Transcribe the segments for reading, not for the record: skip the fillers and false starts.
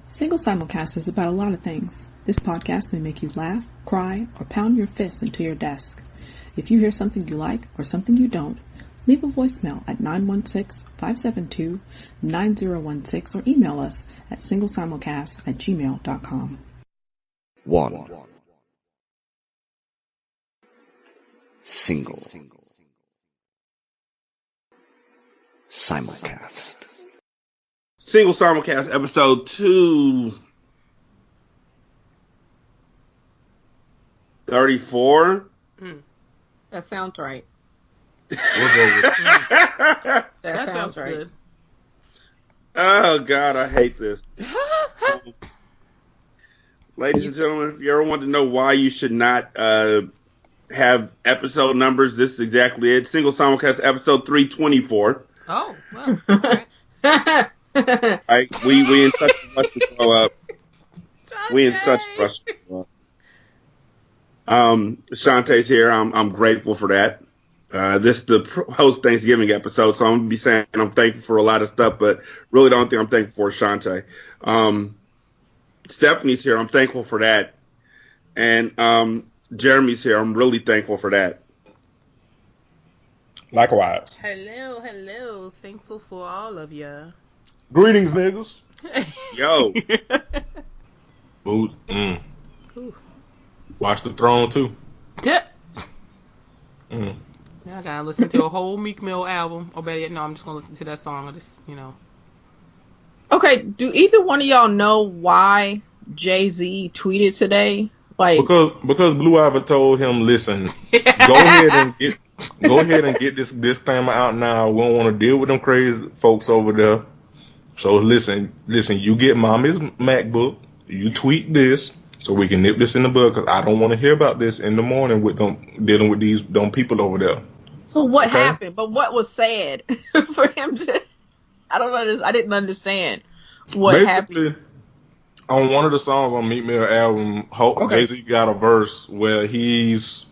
Single Simulcast is about a lot of things. This podcast may make you laugh, cry, or pound your fists into your desk. If you hear something you like or something you don't, leave a voicemail at 916-572-9016 or email us at singlesimulcast@gmail.com. 1. Single Simulcast. Single Simulcast episode 234. That sounds right. We'll go with That sounds right. good. Oh, God, I hate this. Ladies and gentlemen, if you ever want to know why you should not have episode numbers, this is exactly it. Single Simulcast episode 324. Oh, well, okay. We in such a rush to grow up. We in such a rush to grow up. Shantae's here. I'm grateful for that. This is the post Thanksgiving episode, so I'm gonna be saying I'm thankful for a lot of stuff, but really the only thing I'm thankful for is Shantae. Stephanie's here. I'm thankful for that, and Jeremy's here. I'm really thankful for that. Likewise. Hello. Thankful for all of ya. Greetings, niggas. Yo, Boots. Watch the Throne too. Yeah. Now I gotta listen to a whole Meek Mill album. Or better yet, no, I'm just gonna listen to that song. I just, Okay, do either one of y'all know why Jay-Z tweeted today? Like, Because Blue Ivy told him, listen, go ahead and get this disclaimer out now. We don't want to deal with them crazy folks over there. So listen, you get mommy's MacBook, you tweet this, so we can nip this in the bud, because I don't want to hear about this in the morning with them dealing with these dumb people over there. so what happened? But what was said for him to? I don't know. I didn't understand what happened. Basically, on one of the songs on Meek Mill album, Jay-Z got a verse where he's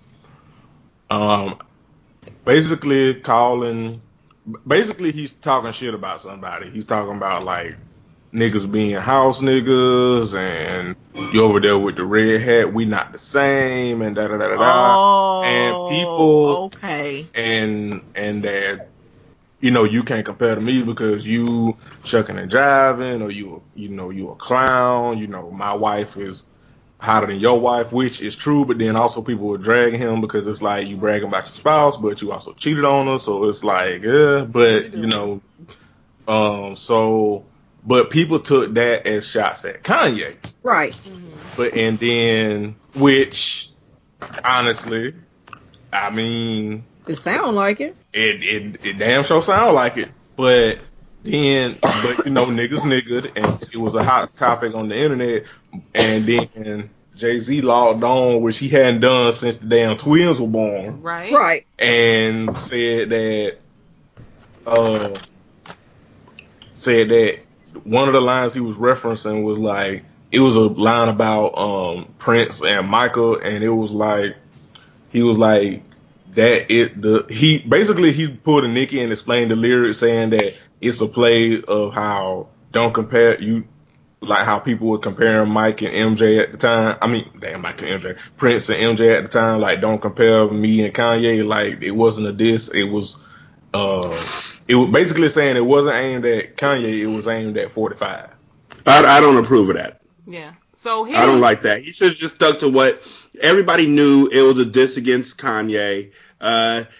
basically he's talking shit about somebody. He's talking about like niggas being house niggas, and you over there with the red hat, we not the same, and da da da da da. And people, and that, you can't compare to me because you shucking and jiving, or you a clown. My wife is hotter than your wife, which is true, but then also people were dragging him because it's like you bragging about your spouse, but you also cheated on her, so it's like, but people took that as shots at Kanye. Right. But, and then, which, honestly, I mean, It sound like it. It damn sure sound like it. But niggas niggered, and it was a hot topic on the internet, and then Jay-Z logged on, which he hadn't done since the damn twins were born. Right. And said that one of the lines he was referencing was like, it was a line about Prince and Michael, and it was like, he was like that he pulled a Nicki and explained the lyrics, saying that it's a play of how don't compare you, like how people were comparing Mike and MJ at the time. I mean, damn, Mike and MJ, Prince and MJ at the time, like don't compare me and Kanye. Like it wasn't a diss. It was basically saying it wasn't aimed at Kanye. It was aimed at 45. I don't approve of that. Yeah. So I don't like that. He should have just stuck to what everybody knew. It was a diss against Kanye.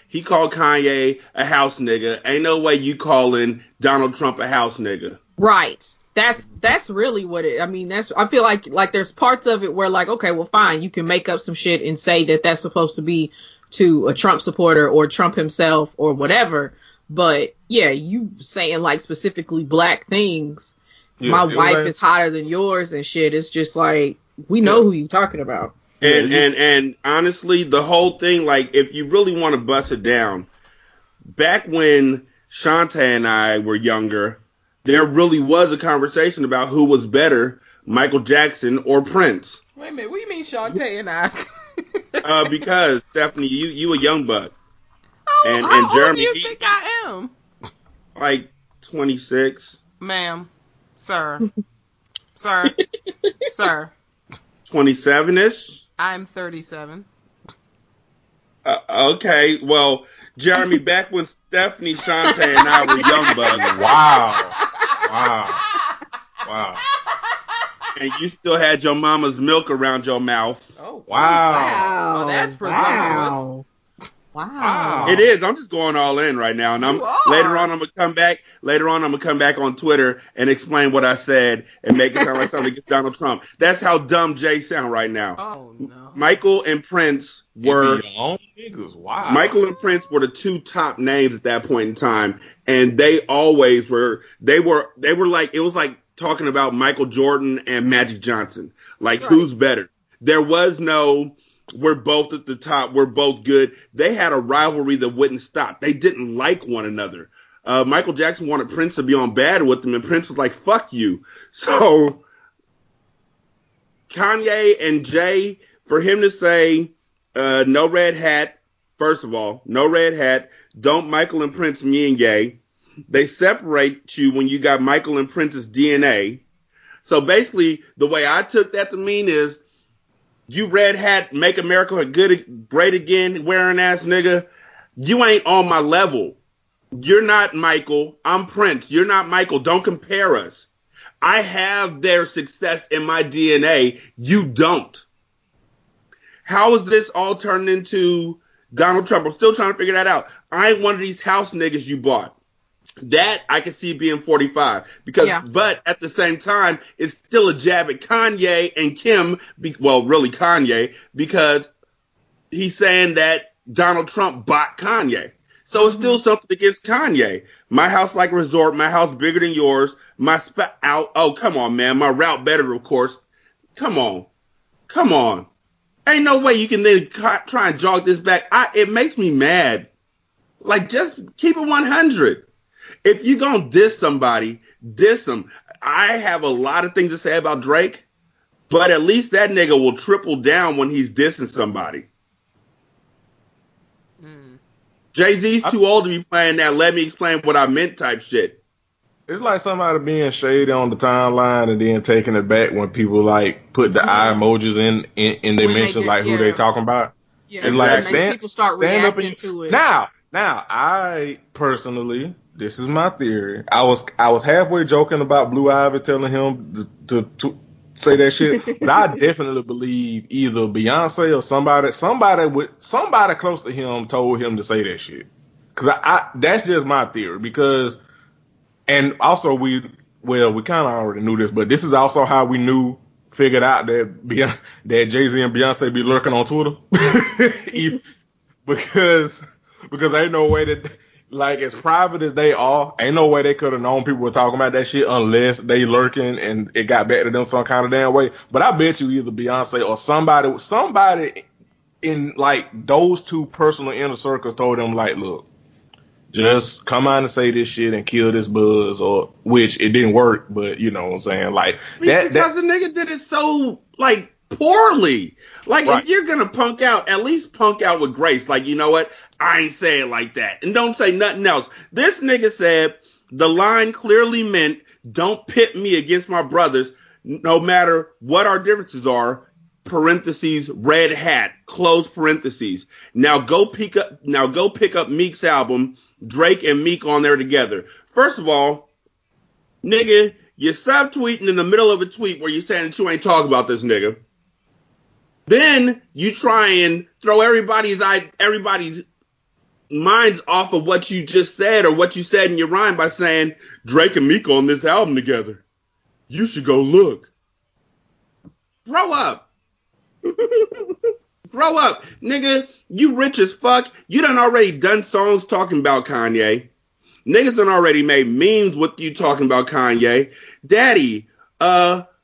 He called Kanye a house nigga. Ain't no way you calling Donald Trump a house nigga. Right. That's really what it. I mean, I feel like there's parts of it where like, okay, well, fine, you can make up some shit and say that that's supposed to be to a Trump supporter or Trump himself or whatever. But yeah, you saying like specifically black things. Yeah, my wife is hotter than yours and shit. It's just like, we know who you're talking about. And honestly, the whole thing, like, if you really want to bust it down, back when Shantae and I were younger, there really was a conversation about who was better, Michael Jackson or Prince. Wait a minute, what do you mean Shantae and I? Because, Stephanie, you a young buck. And Jeremey, old do you think I am? Like 26. Ma'am. Sir. Sir. Sir. 27-ish? I'm 37. Okay, well, Jeremy, back when Stephanie, Shantae, and I were young bucks. Wow. And you still had your mama's milk around your mouth. Oh, Wow. Oh, that's presumptuous. Wow. It is. I'm just going all in right now, and later on I'm gonna come back. Later on, I'm gonna come back on Twitter and explain what I said and make it sound like something against Donald Trump. That's how dumb Jay sound right now. Oh no. Michael and Prince were Michael and Prince were the two top names at that point in time, and they always were. They were like, it was like talking about Michael Jordan and Magic Johnson. Like, who's better? There was no, we're both at the top, we're both good. They had a rivalry that wouldn't stop. They didn't like one another. Michael Jackson wanted Prince to be on bad with him, and Prince was like, fuck you. So Kanye and Jay, for him to say, no red hat, first of all, no red hat, don't Michael and Prince me and gay. They separate you when you got Michael and Prince's DNA. So basically, the way I took that to mean is, you red hat, make America great again, wearing ass nigga, you ain't on my level. You're not Michael. I'm Prince. You're not Michael. Don't compare us. I have their success in my DNA. You don't. How is this all turned into Donald Trump? I'm still trying to figure that out. I ain't one of these house niggas you bought. That I can see being 45 because, but at the same time, it's still a jab at Kanye and Kim. Well, really Kanye, because he's saying that Donald Trump bought Kanye. So it's still something against Kanye. My house like a resort. My house bigger than yours. My out. Oh, come on, man. My route better, of course. Come on. Ain't no way you can then try and jog this back. It makes me mad. Like, just keep it 100. If you gonna diss somebody, diss them. I have a lot of things to say about Drake, but at least that nigga will triple down when he's dissing somebody. Jay-Z's too old to be playing that let me explain what I meant type shit. It's like somebody being shady on the timeline and then taking it back when people like put the eye emojis in they mention like who they talking about. Yeah, it's like people start reacting to it. Now, I personally, this is my theory. I was halfway joking about Blue Ivy telling him to say that shit, but I definitely believe either Beyonce or somebody close to him told him to say that shit. Cause that's just my theory. Because, and also we kind of already knew this, but this is also how we figured out that Jay-Z and Beyonce be lurking on Twitter. because ain't no way that, like, as private as they are, ain't no way they could have known people were talking about that shit unless they lurking and it got back to them some kind of damn way. But I bet you either Beyonce or somebody in like those two personal inner circles told them like, look, just come on and say this shit and kill this buzz, or which it didn't work, but you know what I'm saying, like because the nigga did it so like poorly. Like, if you're gonna punk out, at least punk out with grace. Like, you know what? I ain't say it like that. And don't say nothing else. This nigga said the line clearly meant don't pit me against my brothers, no matter what our differences are, parentheses, red hat, close parentheses. Now go pick up Meek's album, Drake and Meek on there together. First of all, nigga, you're subtweeting in the middle of a tweet where you're saying that you ain't talking about this nigga. Then you try and throw everybody's minds off of what you just said or what you said in your rhyme by saying Drake and Meek on this album together. You should go look. Grow up. Grow up. Nigga, you rich as fuck. You done already done songs talking about Kanye. Niggas done already made memes with you talking about Kanye. Daddy,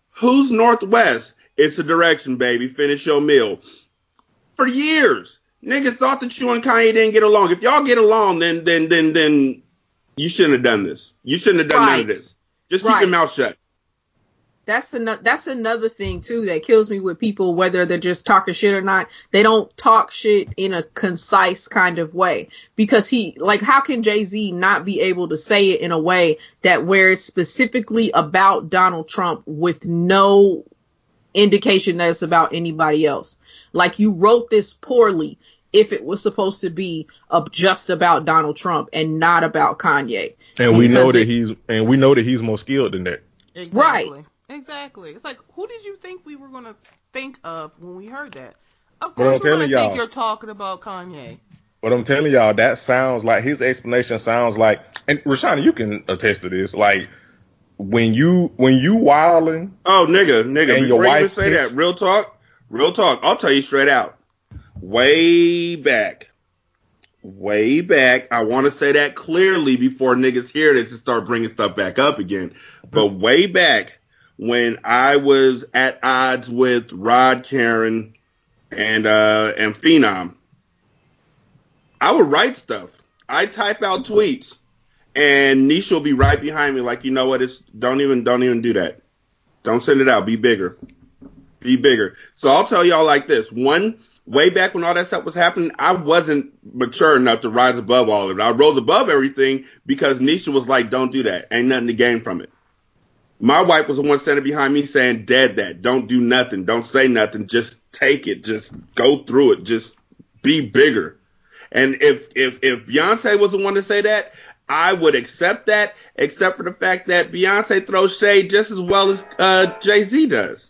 who's Northwest? It's a direction, baby. Finish your meal. For years, niggas thought that you and Kanye didn't get along. If y'all get along, then you shouldn't have done this. You shouldn't have done none of this. Just keep your mouth shut. That's another thing too that kills me with people, whether they're just talking shit or not. They don't talk shit in a concise kind of way, because how can Jay-Z not be able to say it in a way that where it's specifically about Donald Trump with no indication that it's about anybody else? Like, you wrote this poorly if it was supposed to be just about Donald Trump and not about Kanye. And we know that he's more skilled than that. Exactly. Right. Exactly. It's like, who did you think we were going to think of when we heard that? Of But I'm course we're telling going to think y'all- you're talking about Kanye. But I'm telling y'all, that sounds like, his explanation sounds like, and Rashana, you can attest to this, like, when you wilding. Oh, nigga, And before your you even wife say picks- that, real talk, I'll tell you straight out. Way back, I want to say that clearly before niggas hear this and start bringing stuff back up again. But way back, when I was at odds with Rod Karen and Phenom, I would write stuff. I type out tweets, and Nisha will be right behind me, like, you know what? Don't even do that. Don't send it out. Be bigger. So I'll tell y'all like this. One, way back when all that stuff was happening, I wasn't mature enough to rise above all of it. I rose above everything because Nisha was like, don't do that. Ain't nothing to gain from it. My wife was the one standing behind me saying, dead that. Don't do nothing. Don't say nothing. Just take it. Just go through it. Just be bigger. And if Beyonce was the one to say that, I would accept that, except for the fact that Beyonce throws shade just as well as Jay-Z does.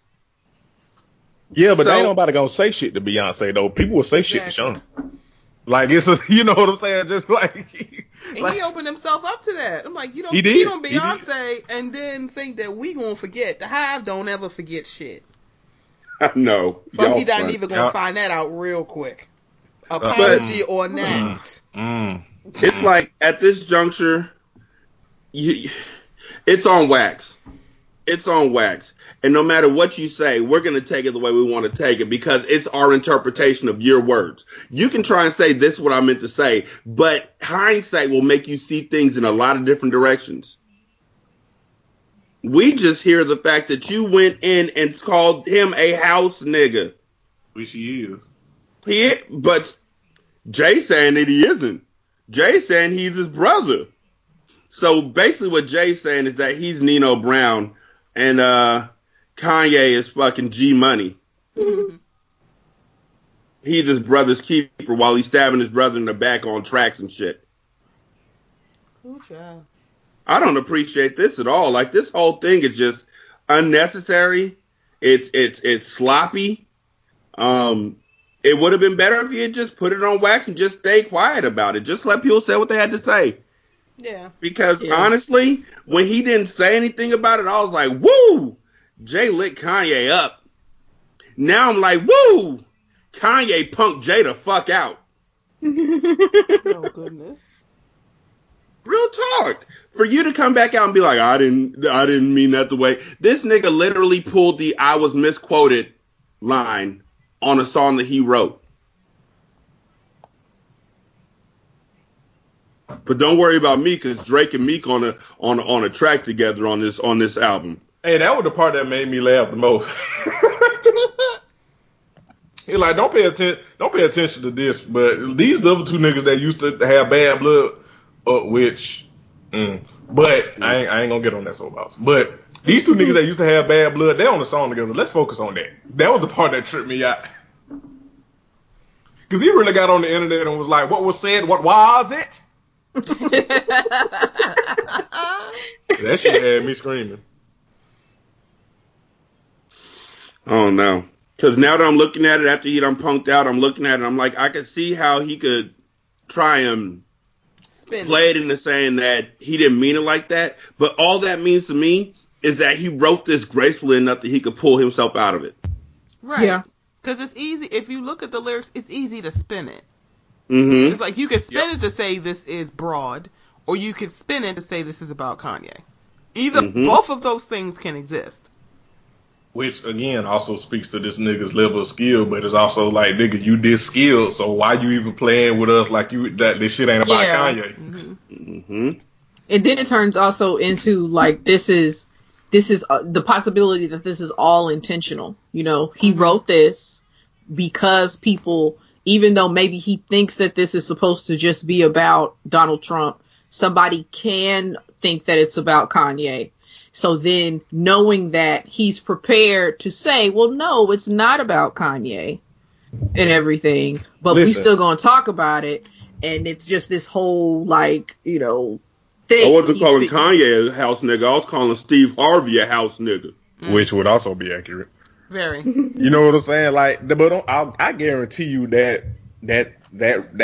Yeah, but ain't nobody gonna say shit to Beyonce though. People will say shit to Shawn. Like, it's you know what I'm saying? Just like, he opened himself up to that. I'm like, you don't He did. cheat on Beyonce and then think that we gonna forget. The Hive don't ever forget shit. No. But he not even gonna find that out real quick. Apology or not. It's like, at this juncture, it's on wax. It's on wax. And no matter what you say, we're going to take it the way we want to take it, because it's our interpretation of your words. You can try and say this is what I meant to say, but hindsight will make you see things in a lot of different directions. We just hear the fact that you went in and called him a house nigga. which he is. But Jay saying that he isn't. Jay saying he's his brother. So basically what Jay's saying is that he's Nino Brown and Kanye is fucking G Money. Mm-hmm. He's his brother's keeper while he's stabbing his brother in the back on tracks and shit. Ooh, child. I don't appreciate this at all. Like, this whole thing is just unnecessary. It's sloppy. It would have been better if you had just put it on wax and just stay quiet about it. Just let people say what they had to say. Yeah. Because honestly, when he didn't say anything about it, I was like, woo! Jay lit Kanye up. Now I'm like, woo! Kanye punked Jay the fuck out. Oh, goodness. Real talk. For you to come back out and be like, I didn't mean that the way. This nigga literally pulled the I was misquoted line on a song that he wrote. But don't worry about me, because Drake and Meek on a track together on this album. Hey, that was the part that made me laugh the most. He's like, don't pay attention to this, but these the other two niggas that used to have bad blood, but I ain't gonna get on that soapbox. But these two niggas that used to have bad blood, they on the song together. Let's focus on that. That was the part that tripped me out. Because he really got on the internet and was like, what was said, what was it? That shit had me screaming. Oh no. Because now that I'm looking at it after he done punked out, I'm looking at it, I'm like, I could see how he could try and play it into saying that he didn't mean it like that. But all that means to me is that he wrote this gracefully enough that he could pull himself out of it. Right. Yeah. Because it's easy, if you look at the lyrics, it's easy to spin it. Mm-hmm. It's like you can spin it to say this is broad, or you can spin it to say this is about Kanye. Both of those things can exist. Which, again, also speaks to this nigga's level of skill, but it's also like, nigga, you did skill, so why you even playing with us like that this shit ain't about Kanye? Mm-hmm. Mm-hmm. And then it turns also into, like, this is this is the possibility that this is all intentional. You know, he wrote this because people, even though maybe he thinks that this is supposed to just be about Donald Trump, somebody can think that it's about Kanye. So then knowing that, he's prepared to say, well, no, it's not about Kanye and everything, but we still going to talk about it. And it's just this whole, like, you know, thing. I wasn't calling Kanye a house nigga. I was calling Steve Harvey a house nigga. Which would also be accurate. Very. You know what I'm saying? Like, but I guarantee you that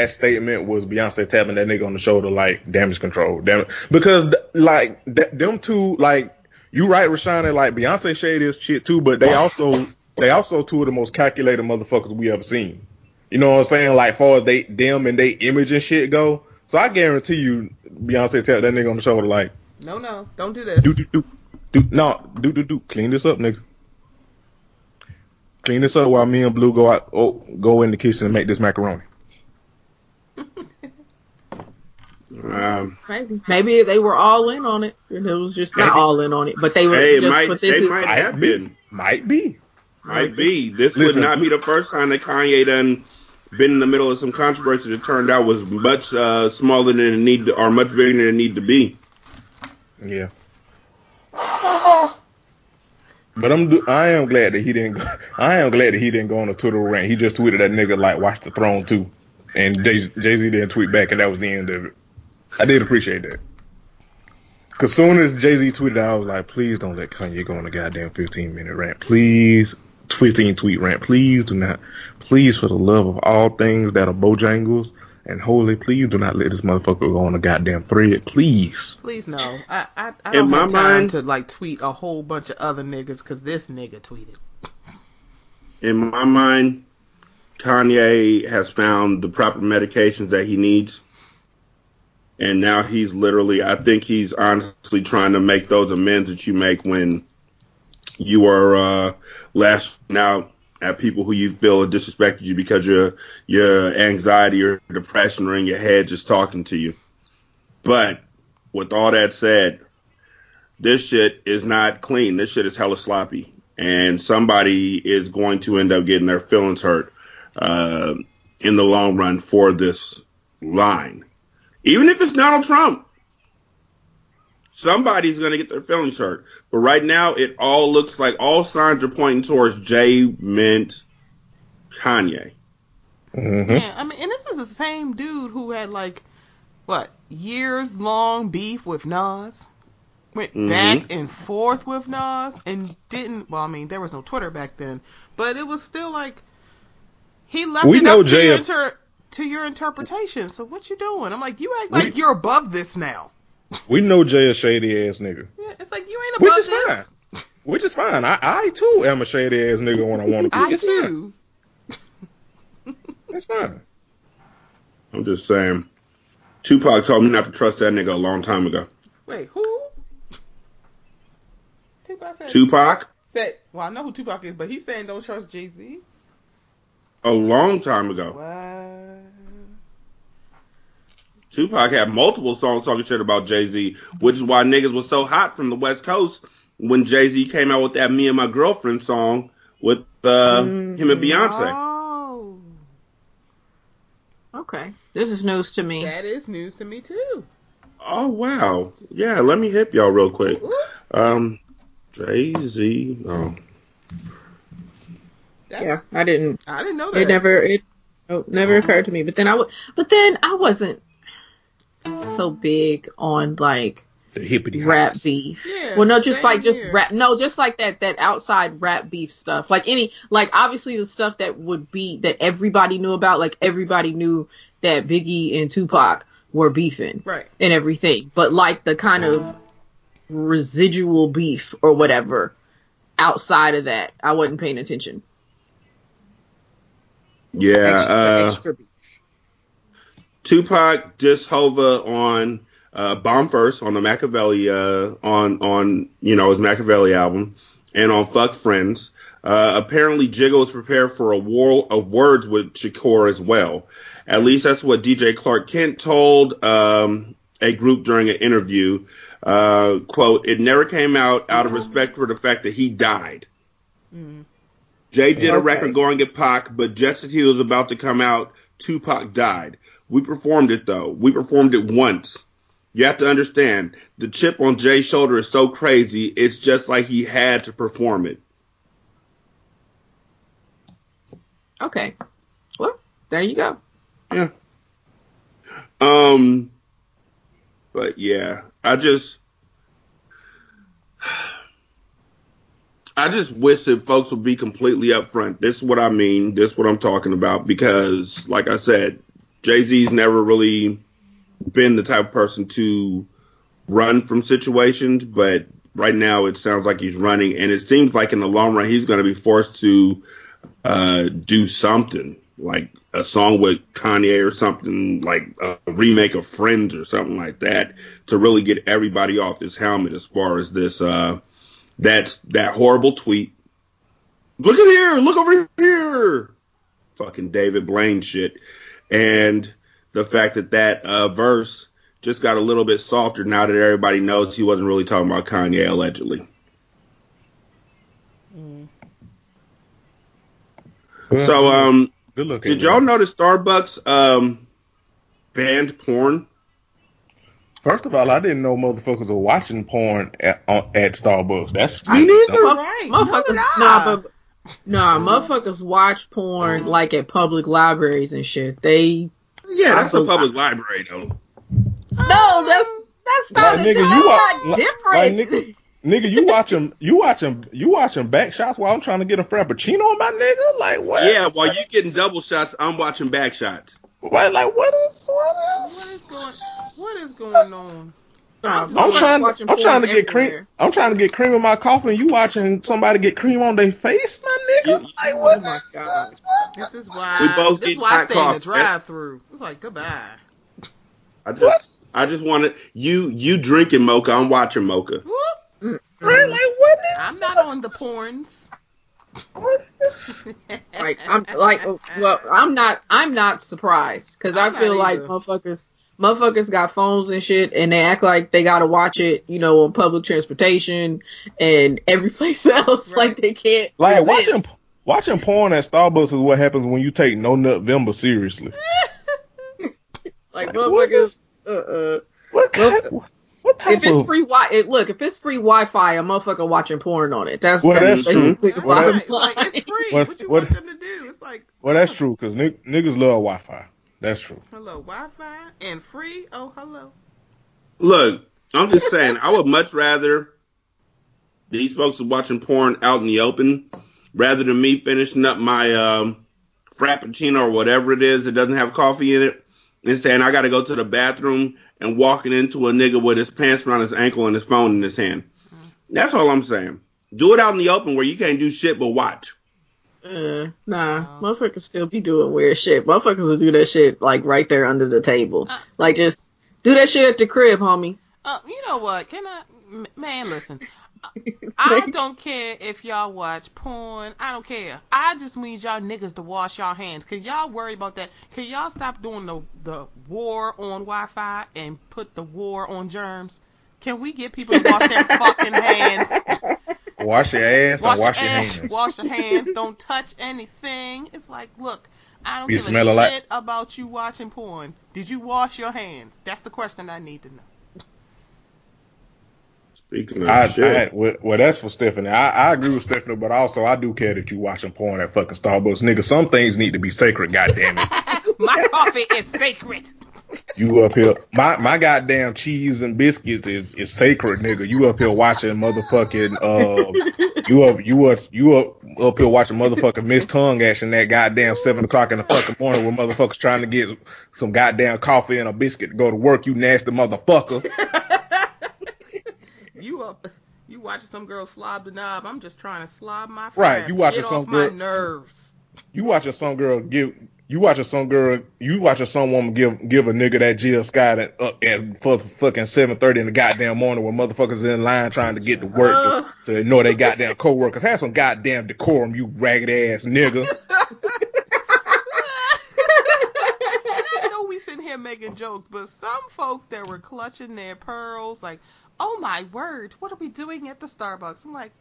statement was Beyonce tapping that nigga on the shoulder like damage control. Because like them two, like, you right, Rashana, like Beyonce shade is shit too, but they also two of the most calculated motherfuckers we ever seen. You know what I'm saying? Like, far as them and they image and shit go. So I guarantee you Beyonce tapped that nigga on the shoulder like, no, don't do this. Do. Clean this up, nigga. Clean this up while me and Blue go in the kitchen and make this macaroni. Maybe they were all in on it, and it was just not all in on it, but they were. Might be. This would not be the first time that Kanye done been in the middle of some controversy that turned out was much smaller than it needed, or much bigger than it needed to be. Yeah. But I am glad that he didn't go on a Twitter rant. He just tweeted that nigga like watch the throne too, and Jay-Z didn't tweet back, and that was the end of it. I did appreciate that. Cause soon as Jay-Z tweeted, I was like, please don't let Kanye go on a goddamn 15-minute rant. Please, 15-tweet rant. Please do not. Please, for the love of all things that are Bojangles and holy, please do not let this motherfucker go on a goddamn thread. Please. Please no. I don't have time to like tweet a whole bunch of other niggas because this nigga tweeted. In my mind, Kanye has found the proper medications that he needs. And now he's literally, I think he's honestly trying to make those amends that you make when you are lashing out at people who you feel have disrespected you because your anxiety or depression are in your head just talking to you. But with all that said, this shit is not clean. This shit is hella sloppy. And somebody is going to end up getting their feelings hurt in the long run for this line. Even if it's Donald Trump, somebody's going to get their feelings hurt. But right now, it all looks like all signs are pointing towards Jay meant Kanye. Mm-hmm. Yeah, I mean, and this is the same dude who had like, years-long beef with Nas. Went back and forth with Nas and didn't, well, I mean, there was no Twitter back then, but it was still like, he left it up to your interpretation. So what you doing? I'm like, you act like you're above this now. We know Jay a shady ass nigga. Yeah, it's like you ain't above this. Fine. Which is fine. I too am a shady ass nigga when I want to be. I too. That's fine. I'm just saying. Tupac told me not to trust that nigga a long time ago. Wait, who? Tupac? Well, I know who Tupac is, but he's saying don't trust Jay-Z. A long time ago. What? Tupac had multiple songs talking shit about Jay-Z, which is why niggas was so hot from the West Coast when Jay-Z came out with that Me and My Girlfriend song with him and Beyonce. Oh. Okay. This is news to me. That is news to me, too. Oh, wow. Yeah, let me hip y'all real quick. Jay-Z. Oh. Yeah, I didn't know that. It never occurred to me. But then I wasn't so big on like the rap beef. Yeah, well, no, just like rap. No, just like that outside rap beef stuff. Like obviously the stuff that would be that everybody knew about. Like everybody knew that Biggie and Tupac were beefing, right, and everything. But like the kind of residual beef or whatever outside of that, I wasn't paying attention. Yeah, extra beef. Tupac dissed Hova on Bomb First on the Machiavelli on his Machiavelli album, and on Fuck Friends. Apparently Jigga was prepared for a war of words with Shakur as well. At least that's what DJ Clark Kent told a group during an interview. Quote, "It never came out of respect for the fact that he died." Mm. Jay did a record going at Pac, but just as he was about to come out, Tupac died. We performed it, though. We performed it once. You have to understand, the chip on Jay's shoulder is so crazy, it's just like he had to perform it. Okay. Well, there you go. Yeah. But yeah, I just wish that folks would be completely upfront. This is what I mean. This is what I'm talking about. Because, like I said, Jay-Z's never really been the type of person to run from situations. But right now it sounds like he's running. And it seems like in the long run he's going to be forced to do something. Like a song with Kanye or something, like a remake of Friends or something like that, to really get everybody off his helmet as far as this, that horrible tweet. Look at here, look over here. Fucking David Blaine shit. And the fact that verse just got a little bit softer now that everybody knows he wasn't really talking about Kanye, allegedly. Mm. So, did y'all notice Starbucks banned porn? First of all, I didn't know motherfuckers were watching porn at Starbucks. That's me neither. Right. Motherfuckers watch porn like at public libraries and shit. That's a public library though. No, that's not different. Nigga, you watching back shots while I'm trying to get a frappuccino, my nigga? Like what? Yeah, while you getting double shots, I'm watching back shots. Right, like what is going on? I'm trying to get cream. I'm trying to get cream in my coffee, and you watching somebody get cream on their face, my nigga? Like what? Oh my god! This is why I stay in the drive-through. It's like goodbye. I just wanted you drinking Mocha. I'm watching Mocha. Whoop. Right, like what? I'm not on the porns. I'm not surprised because I feel like motherfuckers got phones and shit, and they act like they gotta watch it, on public transportation and every place else. Right. Like they can't. Like watching porn at Starbucks is what happens when you take No Nutvember seriously. Like motherfuckers. What type if it's free if it's free Wi-Fi, a motherfucker watching porn on it. That's true. It's free. What you want them to do? It's like. Well, that's true because niggas love Wi-Fi. That's true. Hello, Wi-Fi and free. Oh, hello. Look, I'm just saying, I would much rather these folks are watching porn out in the open rather than me finishing up my frappuccino or whatever it is that doesn't have coffee in it and saying I got to go to the bathroom and walking into a nigga with his pants around his ankle and his phone in his hand. That's all I'm saying. Do it out in the open where you can't do shit but watch. Motherfuckers still be doing weird shit. Motherfuckers will do that shit like right there under the table. Like just do that shit at the crib, homie. You know what? Man, listen. I don't care if y'all watch porn. I don't care. I just need y'all niggas to wash y'all hands. Can y'all worry about that? Can y'all stop doing the war on Wi-Fi and put the war on germs? Can we get people to wash their fucking hands? Wash your ass and wash your hands. Wash your hands. Don't touch anything. It's like, look, I don't give a shit about you watching porn. Did you wash your hands? That's the question I need to know. Speaking of shit. Well, that's for Stephanie. I agree with Stephanie, but also I do care that you watching porn at fucking Starbucks. Nigga, some things need to be sacred, goddammit. My coffee is sacred. You up here, my goddamn cheese and biscuits is sacred, nigga. You up here watching motherfucking you up here watching motherfucking Miss Tongue action at goddamn 7:00 in the fucking morning when motherfuckers trying to get some goddamn coffee and a biscuit to go to work. You nasty motherfucker. You watching some girl slob the knob. I'm just trying to slob my fat. Right, you watching Get some off girl. My nerves. You watching some woman give a nigga that Jill Scott at for fucking 7:30 in the goddamn morning when motherfuckers in line trying to get to work to ignore they goddamn coworkers. Have some goddamn decorum, you ragged ass nigga. I know we sitting here making making jokes, but some folks that were clutching their pearls, like, oh my word, what are we doing at the Starbucks? I'm like,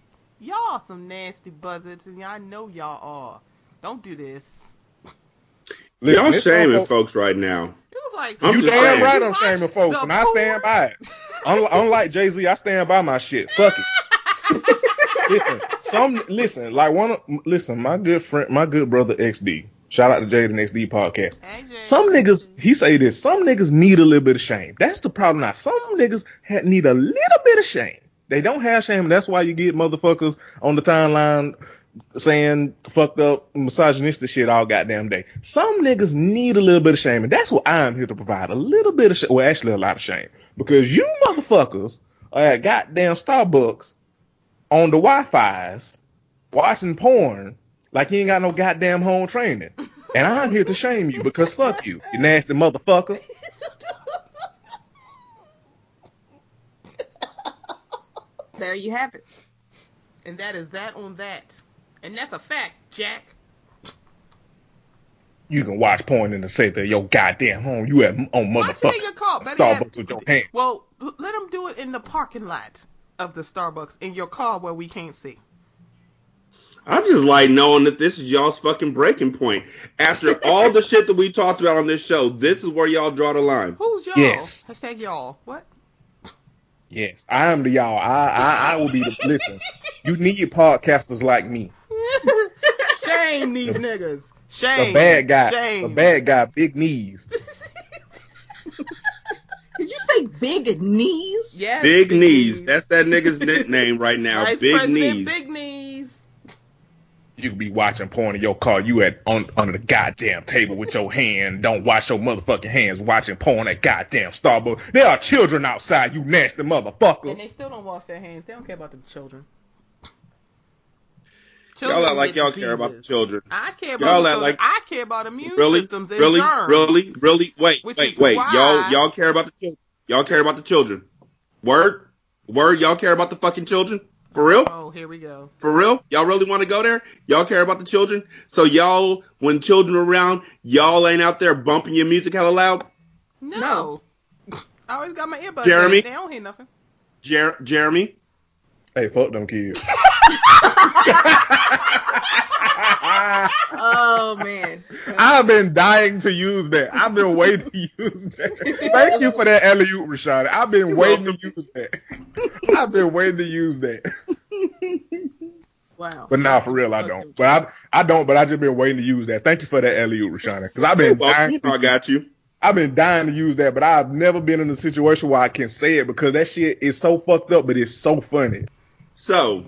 y'all some nasty buzzards, and I know y'all are. Don't do this. Y'all shaming folks right now. It was like, you damn right I'm shaming folks, and I stand by it. Unlike Jay-Z, I stand by my shit. Fuck it. Listen, my good friend, my good brother XD. Shout out to Jade and XD podcast. AJ. Some niggas, he say this, some niggas need a little bit of shame. That's the problem now. Some niggas need a little bit of shame. They don't have shame. That's why you get motherfuckers on the timeline saying fucked up misogynistic shit all goddamn day. Some niggas need a little bit of shame, and that's what I'm here to provide. A little bit of shame. Well, actually a lot of shame. Because you motherfuckers are at goddamn Starbucks on the Wi-Fi's watching porn like you ain't got no goddamn home training. And I'm here to shame you because fuck you nasty motherfucker. There you have it. And that is that on that. And that's a fact, Jack. You can watch porn in the safety of your goddamn home. You at on motherfucking Starbucks with your hand. Well, let them do it in the parking lot of the Starbucks in your car where we can't see. I just like knowing that this is y'all's fucking breaking point. After all the shit that we talked about on this show, this is where y'all draw the line. Who's y'all? Yes. Hashtag y'all. What? Yes, I am the y'all. I will be the listen. You need podcasters like me. Shame these niggas. Shame. The bad guy. Shame. The bad guy. Big knees. Did you say big knees? Yes. Big knees. That's that nigga's nickname right now. Vice Big President knees. Big knees. You could be watching porn in your car. You under the goddamn table with your hand. Don't wash your motherfucking hands watching porn at goddamn Starbucks. There are children outside, you nasty motherfucker. And they still don't wash their hands. They don't care about the children. Y'all act like y'all care about the children. I care about the children. Like, I care about immune systems and really, germs. Really? Wait. Why... Y'all care about the children. Y'all care about the children. Word? Y'all care about the fucking children? For real? Oh, here we go. For real? Y'all really want to go there? Y'all care about the children? So y'all, when children are around, y'all ain't out there bumping your music hella loud? No. I always got my earbuds. Jeremy? They don't hear nothing. Jeremy? Hey, fuck them kids. Oh, man. I've been dying to use that. I've been waiting to use that. Thank you for that alley-oop, Rashad. I've been waiting to use that. I've been waiting to use that. Wow. But nah, for real, I don't. But I don't. But I just been waiting to use that. Thank you for that alley-oop, Rashad. Because I've been dying. I got you. I've been dying to use that, but I've never been in a situation where I can say it because that shit is so fucked up, but it's so funny. So,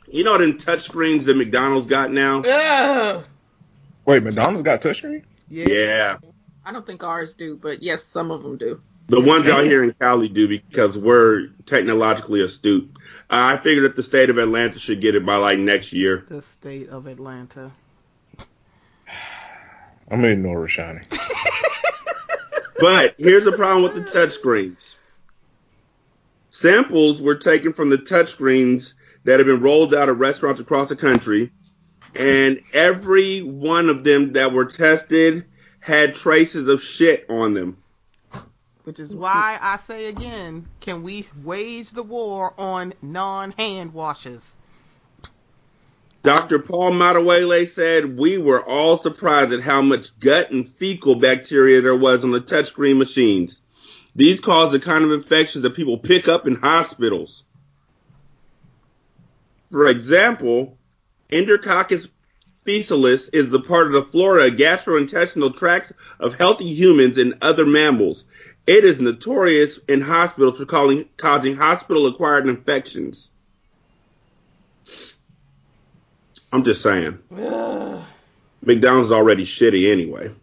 you know them touchscreens that McDonald's got now? Yeah. Wait, McDonald's got touchscreen? Yeah. I don't think ours do, but yes, some of them do. The ones y'all here in Cali do because we're technologically astute. I figured that the state of Atlanta should get it by like next year. The state of Atlanta. I'm in North Shiny. But here's the problem with the touchscreens. Samples were taken from the touchscreens that have been rolled out at restaurants across the country, and every one of them that were tested had traces of shit on them. Which is why I say again, can we wage the war on non-hand washes? Dr. Paul Matawele said, we were all surprised at how much gut and fecal bacteria there was on the touchscreen machines. These cause the kind of infections that people pick up in hospitals. For example, Enterococcus faecalis is the part of the flora gastrointestinal tracts of healthy humans and other mammals. It is notorious in hospitals for causing hospital-acquired infections. I'm just saying. McDonald's is already shitty anyway.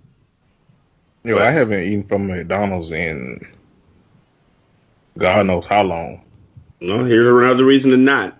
Yo, I haven't eaten from McDonald's in God knows how long. No, here's another reason to not.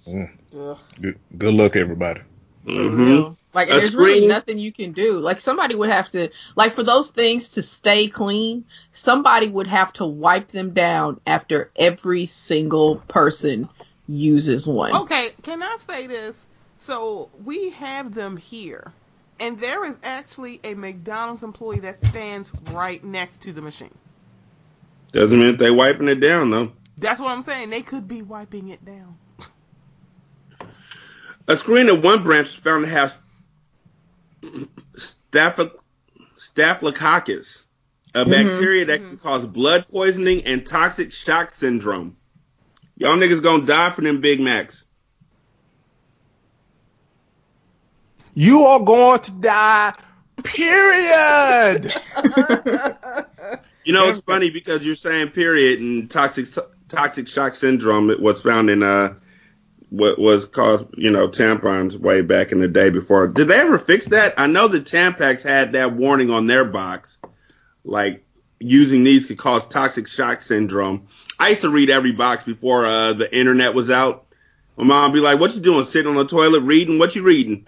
Good luck, everybody. Mm-hmm. Like, and there's really nothing you can do. Like, somebody would have to, like, for those things to stay clean, somebody would have to wipe them down after every single person uses one. Okay, can I say this? So we have them here, and there is actually a McDonald's employee that stands right next to the machine. Doesn't mean they're wiping it down, though. That's what I'm saying. They could be wiping it down. A screen at one branch was found to have staphylococcus, a bacteria that can cause blood poisoning and toxic shock syndrome. Y'all niggas gonna die for them Big Macs. You are going to die, period. You know, it's funny because you're saying period and toxic shock syndrome. It was found in what was called, tampons way back in the day before. Did they ever fix that? I know the Tampax had that warning on their box, like using these could cause toxic shock syndrome. I used to read every box before the internet was out. My mom would be like, "What you doing? Sitting on the toilet reading? What you reading?"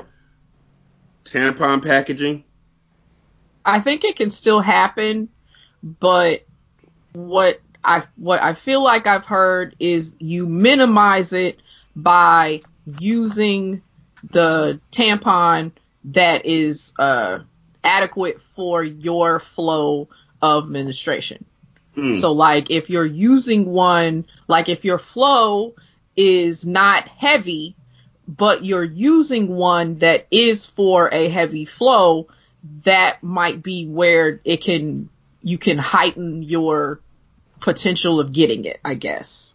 Tampon packaging. I think it can still happen, but what I feel like I've heard is you minimize it by using the tampon that is adequate for your flow of menstruation. So like if you're using one, like if your flow is not heavy, but you're using one that is for a heavy flow, that might be where you can heighten your potential of getting it, I guess.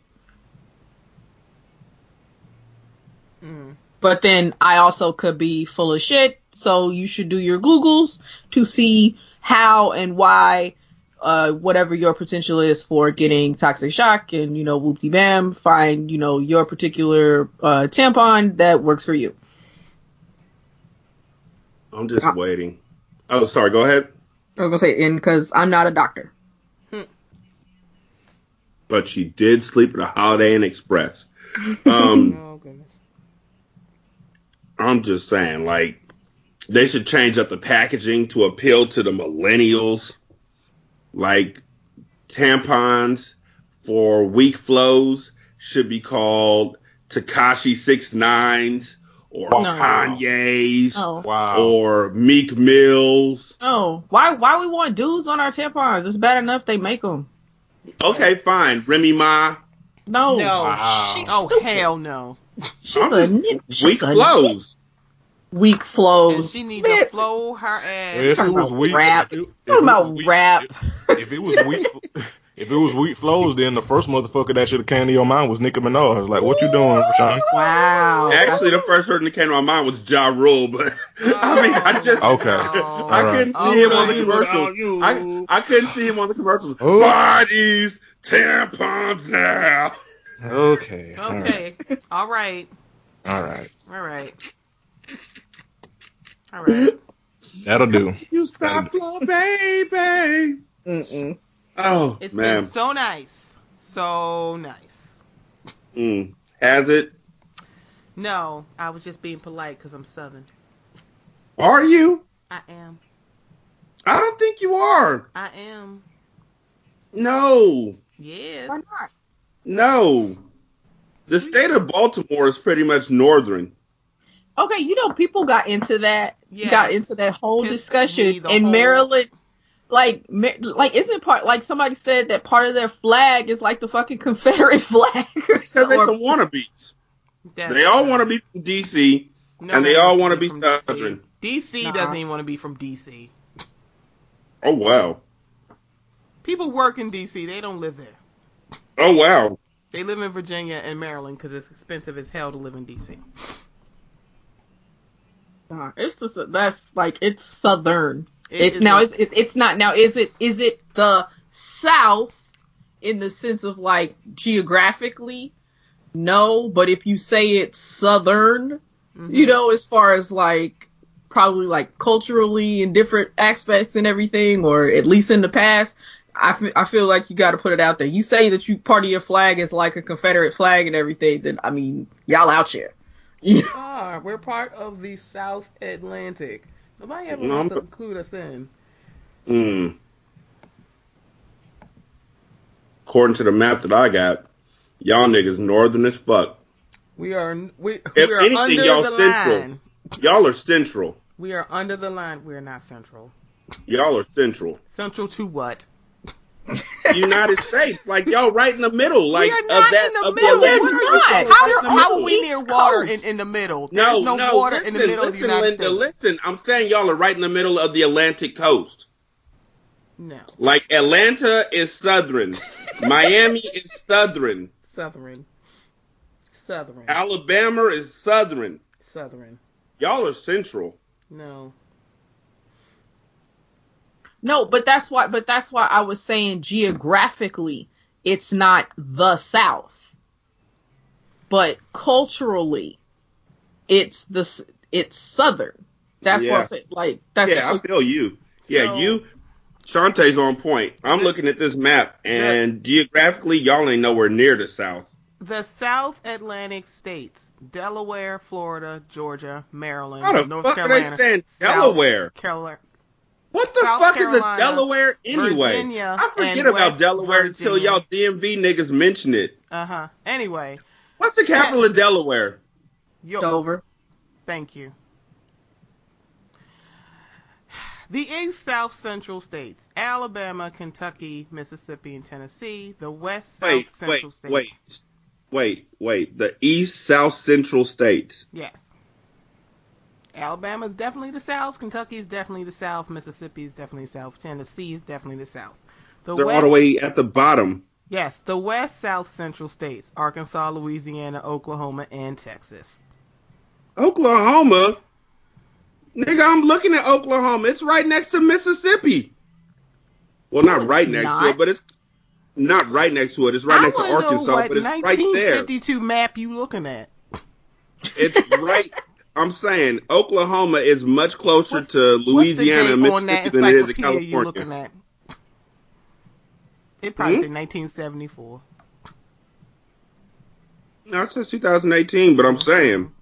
But then I also could be full of shit, so you should do your Googles to see how and why whatever your potential is for getting toxic shock, and whoopty bam, find your particular tampon that works for you. I'm just waiting. Oh, sorry, go ahead. I was gonna say, because I'm not a doctor. But she did sleep at a Holiday Inn Express. Oh goodness. I'm just saying, like, they should change up the packaging to appeal to the millennials. Like, tampons for weak flows should be called Tekashi 6ix9ines or Kanye's or Meek Mills. Oh, why we want dudes on our tampons? It's bad enough they make them. Okay, fine. Remy Ma. No. Wow. She's stupid. Hell no. Weak flows. Weak flows. And she needs to flow her ass. If it was weak, rap. If it was weak flows, then the first motherfucker that should have came to your mind was Nicki Minaj. Like, what you doing, Rashawn? Wow. Actually, the first person that came to my mind was Ja Rule, but I couldn't see him on the commercials. I couldn't see him on the commercials. Buy these tampons now. Okay. All right. That'll do. You stop flow, baby. Oh, it's man. Been so nice. Has it? No, I was just being polite because I'm Southern. Are you? I am. I don't think you are. I am. No. Yes. Why not? No. The state of Baltimore is pretty much northern. Okay, people got into that. Yes. Got into that whole discussion in Maryland. Like isn't part, like somebody said that part of their flag is like the fucking Confederate flag? Because they're some wannabes. They all want to be from DC, and they all want to be Southern. DC doesn't even want to be from DC. Oh, wow. People work in DC. They don't live there. Oh, wow. They live in Virginia and Maryland because it's expensive as hell to live in DC. It's just it's Southern. It's not. Now, is it the South in the sense of like geographically? No, but if you say it's Southern, as far as like probably like culturally in different aspects and everything, or at least in the past, I feel like you got to put it out there. You say that part of your flag is like a Confederate flag and everything, then I mean, y'all out here. We're part of the South Atlantic. Nobody ever wants to include us in. According to the map that I got, y'all niggas northern as fuck. We are If anything, under y'all the central. line. Y'all are central. We are under the line. We are not central. Y'all are central. Central to what? United States, like y'all right in the middle, like we are not of that. in the of middle. the What are you? How are we near water in the middle? There's no water in the middle of the United States. Listen, I'm saying y'all are right in the middle of the Atlantic coast. No. Like Atlanta is southern, Miami is southern. Southern. Alabama is southern. Southern. Y'all are central. No. No, but that's why I was saying geographically it's not the South. But culturally it's southern. That's what I'm saying. Like that's I feel you. Yeah, Shantae's on point. I'm looking at this map and geographically y'all ain't nowhere near the South. The South Atlantic states: Delaware, Florida, Georgia, Maryland, How the North fuck Carolina. Are they saying Delaware? What the fuck is a Delaware anyway? Virginia, I forget about Delaware until y'all DMV niggas mention it. Anyway. What's the capital of Delaware? Dover. Thank you. The 8 South Central states: Alabama, Kentucky, Mississippi, and Tennessee. The West South Central states. Wait. The East South Central states. Yes. Alabama is definitely the South. Kentucky is definitely the South. Mississippi is definitely the South. Tennessee is definitely the South. They're all the way at the bottom. Yes, the West South Central states: Arkansas, Louisiana, Oklahoma, and Texas. Oklahoma? Nigga, I'm looking at Oklahoma. It's right next to Mississippi. Well, not right next to it, but it's not right next to it. It's right next to Arkansas, but it's right there. 1952 map you looking at? It's right. I'm saying Oklahoma is much closer to Louisiana and Mississippi than it is to California. You looking at? It probably said 1974. No, it says 2018, but I'm saying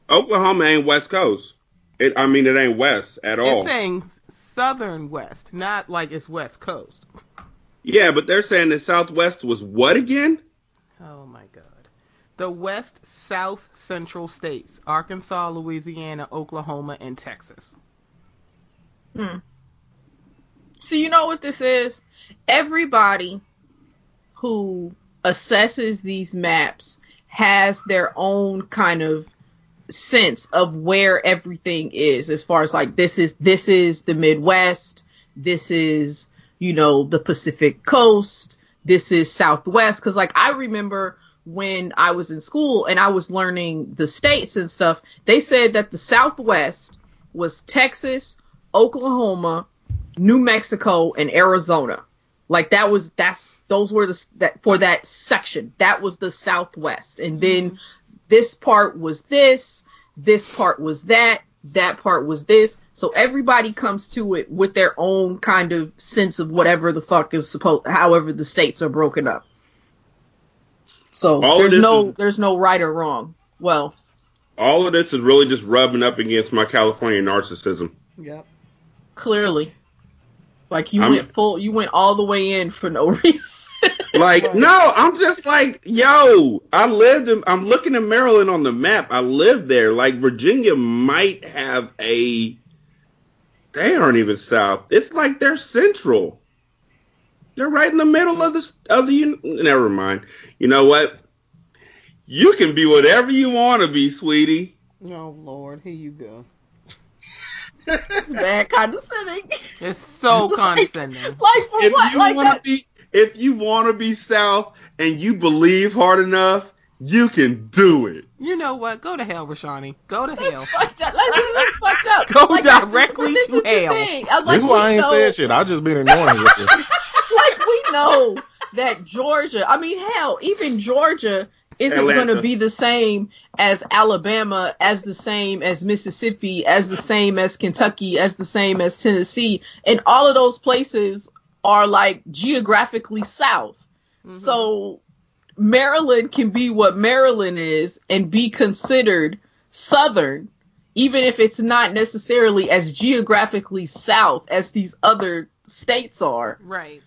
Oklahoma ain't West Coast. It ain't West at all. It's saying Southern West, not like it's West Coast. Yeah, but they're saying the Southwest was what again? Oh my God. The West South Central states: Arkansas, Louisiana, Oklahoma, and Texas. So you know what this is? Everybody who assesses these maps has their own kind of sense of where everything is, as far as like this is the Midwest, this is, the Pacific Coast, this is Southwest. Because like I remember when I was in school and I was learning the states and stuff, they said that the Southwest was Texas, Oklahoma, New Mexico, and Arizona. Like those were for that section. That was the Southwest. And then this part was this part was that part was this. So everybody comes to it with their own kind of sense of whatever the fuck is however the states are broken up. So there's no right or wrong. Well, all of this is really just rubbing up against my California narcissism. Yep. Clearly. Like you went all the way in for no reason. Like, no, I'm just like, yo, I'm looking at Maryland on the map. I lived there. Like, Virginia might have they aren't even south. It's like they're central. They're right in the middle of the never mind. You know what? You can be whatever you want to be, sweetie. Oh, Lord, here you go. It's bad condescending. It's so condescending. Like for what? If you want to be South and you believe hard enough, you can do it. You know what? Go to hell, Rashani. Go to hell. That's fucked up. Go directly to hell. This is why I ain't said shit. I just been annoying with you. Like, we know that Georgia, even Georgia isn't going to be the same as Alabama, as the same as Mississippi, as the same as Kentucky, as the same as Tennessee. And all of those places are like geographically south. Mm-hmm. So Maryland can be what Maryland is and be considered southern, even if it's not necessarily as geographically south as these other states are. Right.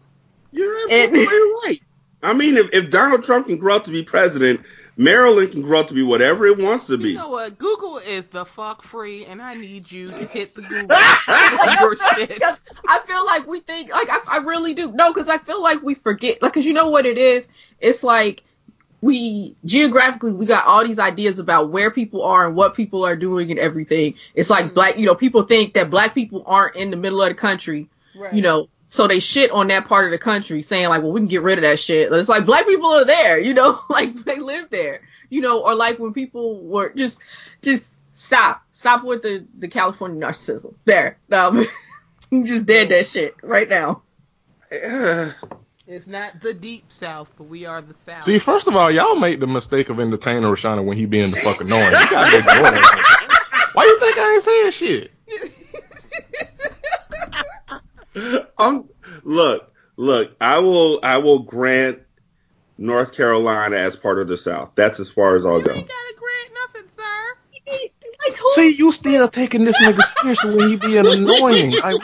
You're absolutely right. I mean, if Donald Trump can grow up to be president, Maryland can grow up to be whatever it wants to be. You know what? Google is the fuck free, and I need you to hit the Google your shit. I feel like we think, like, I really do. No, because I feel like we forget. Like, because you know what it is? It's like we got all these ideas about where people are and what people are doing and everything. It's like people think that black people aren't in the middle of the country, right. So they shit on that part of the country, saying like, well, we can get rid of that shit. It's like black people are there, like they live there, or like when people were just stop with the California narcissism. There, you just dead that shit right now. It's not the deep South, but we are the South. See, first of all, y'all make the mistake of entertaining Rashana when he being the fucking annoying. You gotta ignore that. Why you think I ain't saying shit? Look, I will grant North Carolina as part of the South. That's as far as I'll go. You ain't gotta grant nothing, sir. See, you still taking this nigga seriously when he being annoying. Like,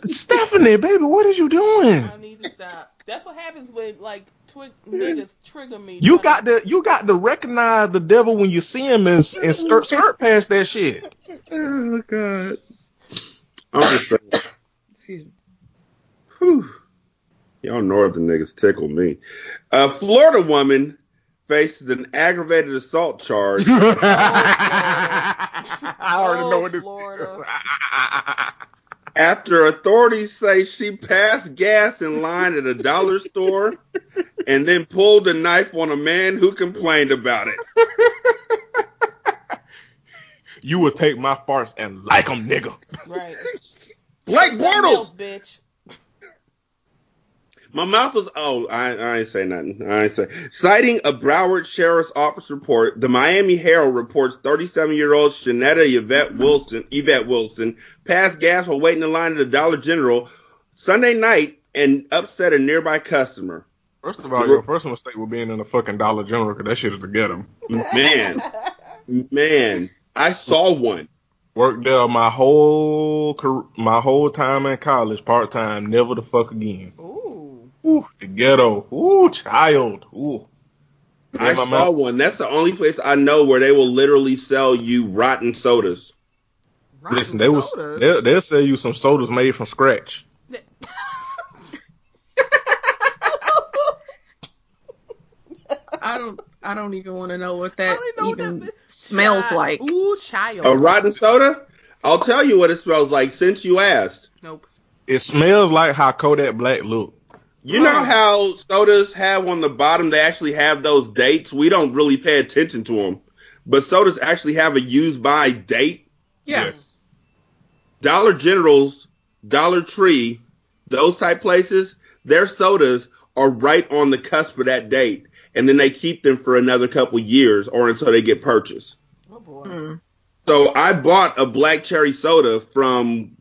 Stephanie, baby, what are you doing? I need to stop. That's what happens when like niggas trigger me. You got to recognize the devil when you see him and skirt past that shit. Oh God. I'm just saying. Excuse me. Whew. Y'all northern niggas tickle me. A Florida woman faces an aggravated assault charge. I already know what this is. After authorities say she passed gas in line at a dollar store and then pulled a knife on a man who complained about it. You would take my farts and like them, nigga. Right. Blake Bortles, bitch. My mouth was, I ain't say nothing. Citing a Broward Sheriff's Office report, the Miami Herald reports 37-year-old Shanetta Yvette Wilson passed gas while waiting in line at the Dollar General Sunday night and upset a nearby customer. First of all, your first mistake was being in the fucking Dollar General, because that shit is to get them. Man, I saw one. Worked there my whole time in college, part-time, never the fuck again. Ooh, the ghetto. Ooh, child. Ooh. I saw one. That's the only place I know where they will literally sell you rotten sodas. Listen, they'll sell you some sodas made from scratch. I don't even want to know what that even smells like. Ooh, child. A rotten soda? I'll tell you what it smells like since you asked. Nope. It smells like how Kodak Black looked. You know how sodas have on the bottom, they actually have those dates? We don't really pay attention to them. But sodas actually have a use by date. Yeah. Yes. Dollar Generals, Dollar Tree, those type places, their sodas are right on the cusp of that date. And then they keep them for another couple years or until they get purchased. Oh, boy. So I bought a black cherry soda from,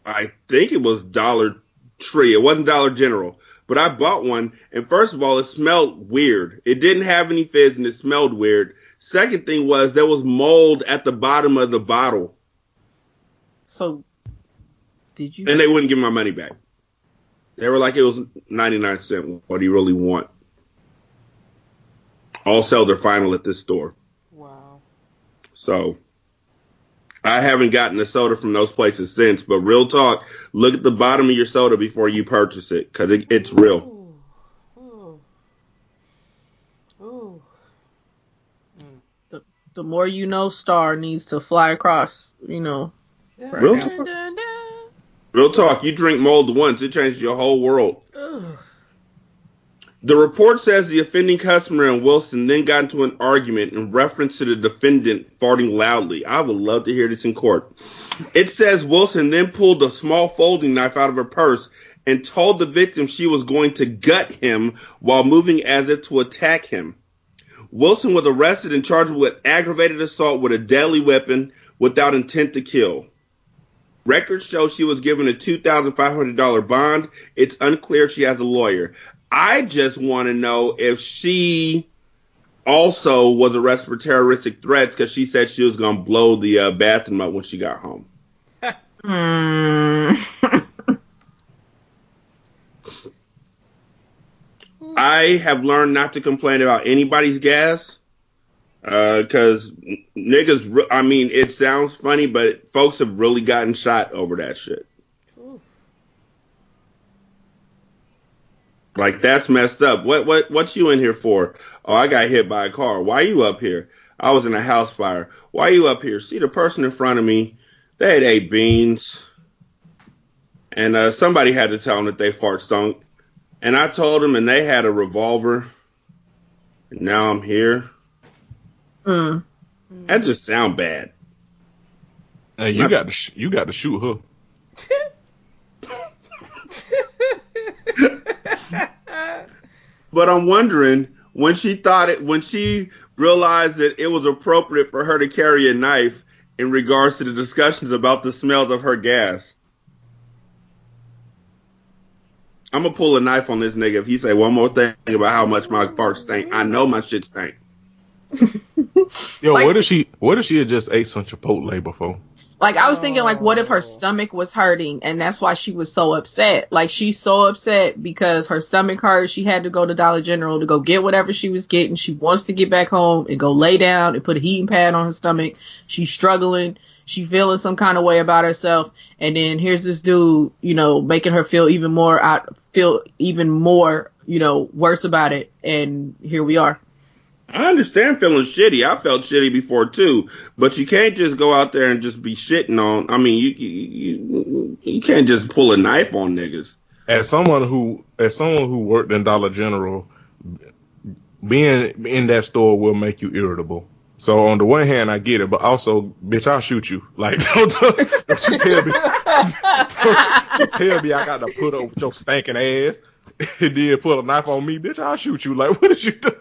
I think it was Dollar Tree. It wasn't Dollar General. But I bought one, and first of all, it smelled weird. It didn't have any fizz, and it smelled weird. Second thing was there was mold at the bottom of the bottle. So, did you? And they wouldn't give my money back. They were like, it was 99 cents. What do you really want? All sales are final at this store. Wow. So, I haven't gotten a soda from those places since, but real talk, look at the bottom of your soda before you purchase it, because it's real. Ooh. The more you know, Star needs to fly across, Real talk, you drink mold once, it changes your whole world. Ugh. The report says the offending customer and Wilson then got into an argument in reference to the defendant farting loudly. I would love to hear this in court. It says Wilson then pulled a small folding knife out of her purse and told the victim she was going to gut him while moving as if to attack him. Wilson was arrested and charged with aggravated assault with a deadly weapon without intent to kill. Records show she was given a $2,500 bond. It's unclear if she has a lawyer. I just want to know if she also was arrested for terroristic threats because she said she was going to blow the bathroom up when she got home. I have learned not to complain about anybody's gas. Cause niggas, I mean, it sounds funny, but folks have really gotten shot over that shit. Ooh. Like, that's messed up. What you in here for? Oh, I got hit by a car. Why you up here? I was in a house fire. Why you up here? See, the person in front of me, they had 8 beans. And somebody had to tell them that they fart stunk. And I told them, and they had a revolver. And now I'm here. That just sound bad. Hey, you got to shoot her. But I'm wondering, when she realized that it was appropriate for her to carry a knife in regards to the discussions about the smells of her gas. I'm gonna pull a knife on this nigga if he say one more thing about how much my farts stink. I know my shit stink. Yo, like, what if she had just ate some Chipotle before? Like, I was thinking, like, what if her stomach was hurting and that's why she was so upset? Like, she's so upset because her stomach hurt. She had to go to Dollar General to go get whatever she was getting. She wants to get back home and go lay down and put a heating pad on her stomach. She's struggling. She feeling some kind of way about herself. And then here's this dude, you know, making her feel even more, you know, worse about it. And here we are. I understand feeling shitty. I felt shitty before too, but you can't just go out there and just be shitting on. I mean, you can't just pull a knife on niggas. As someone who worked in Dollar General, being in that store will make you irritable. So on the one hand, I get it, but also, bitch, I'll shoot you. Like, don't you tell me, don't tell me I got to put up with your stinking ass and then put a knife on me, bitch. I'll shoot you. Like, what did you do?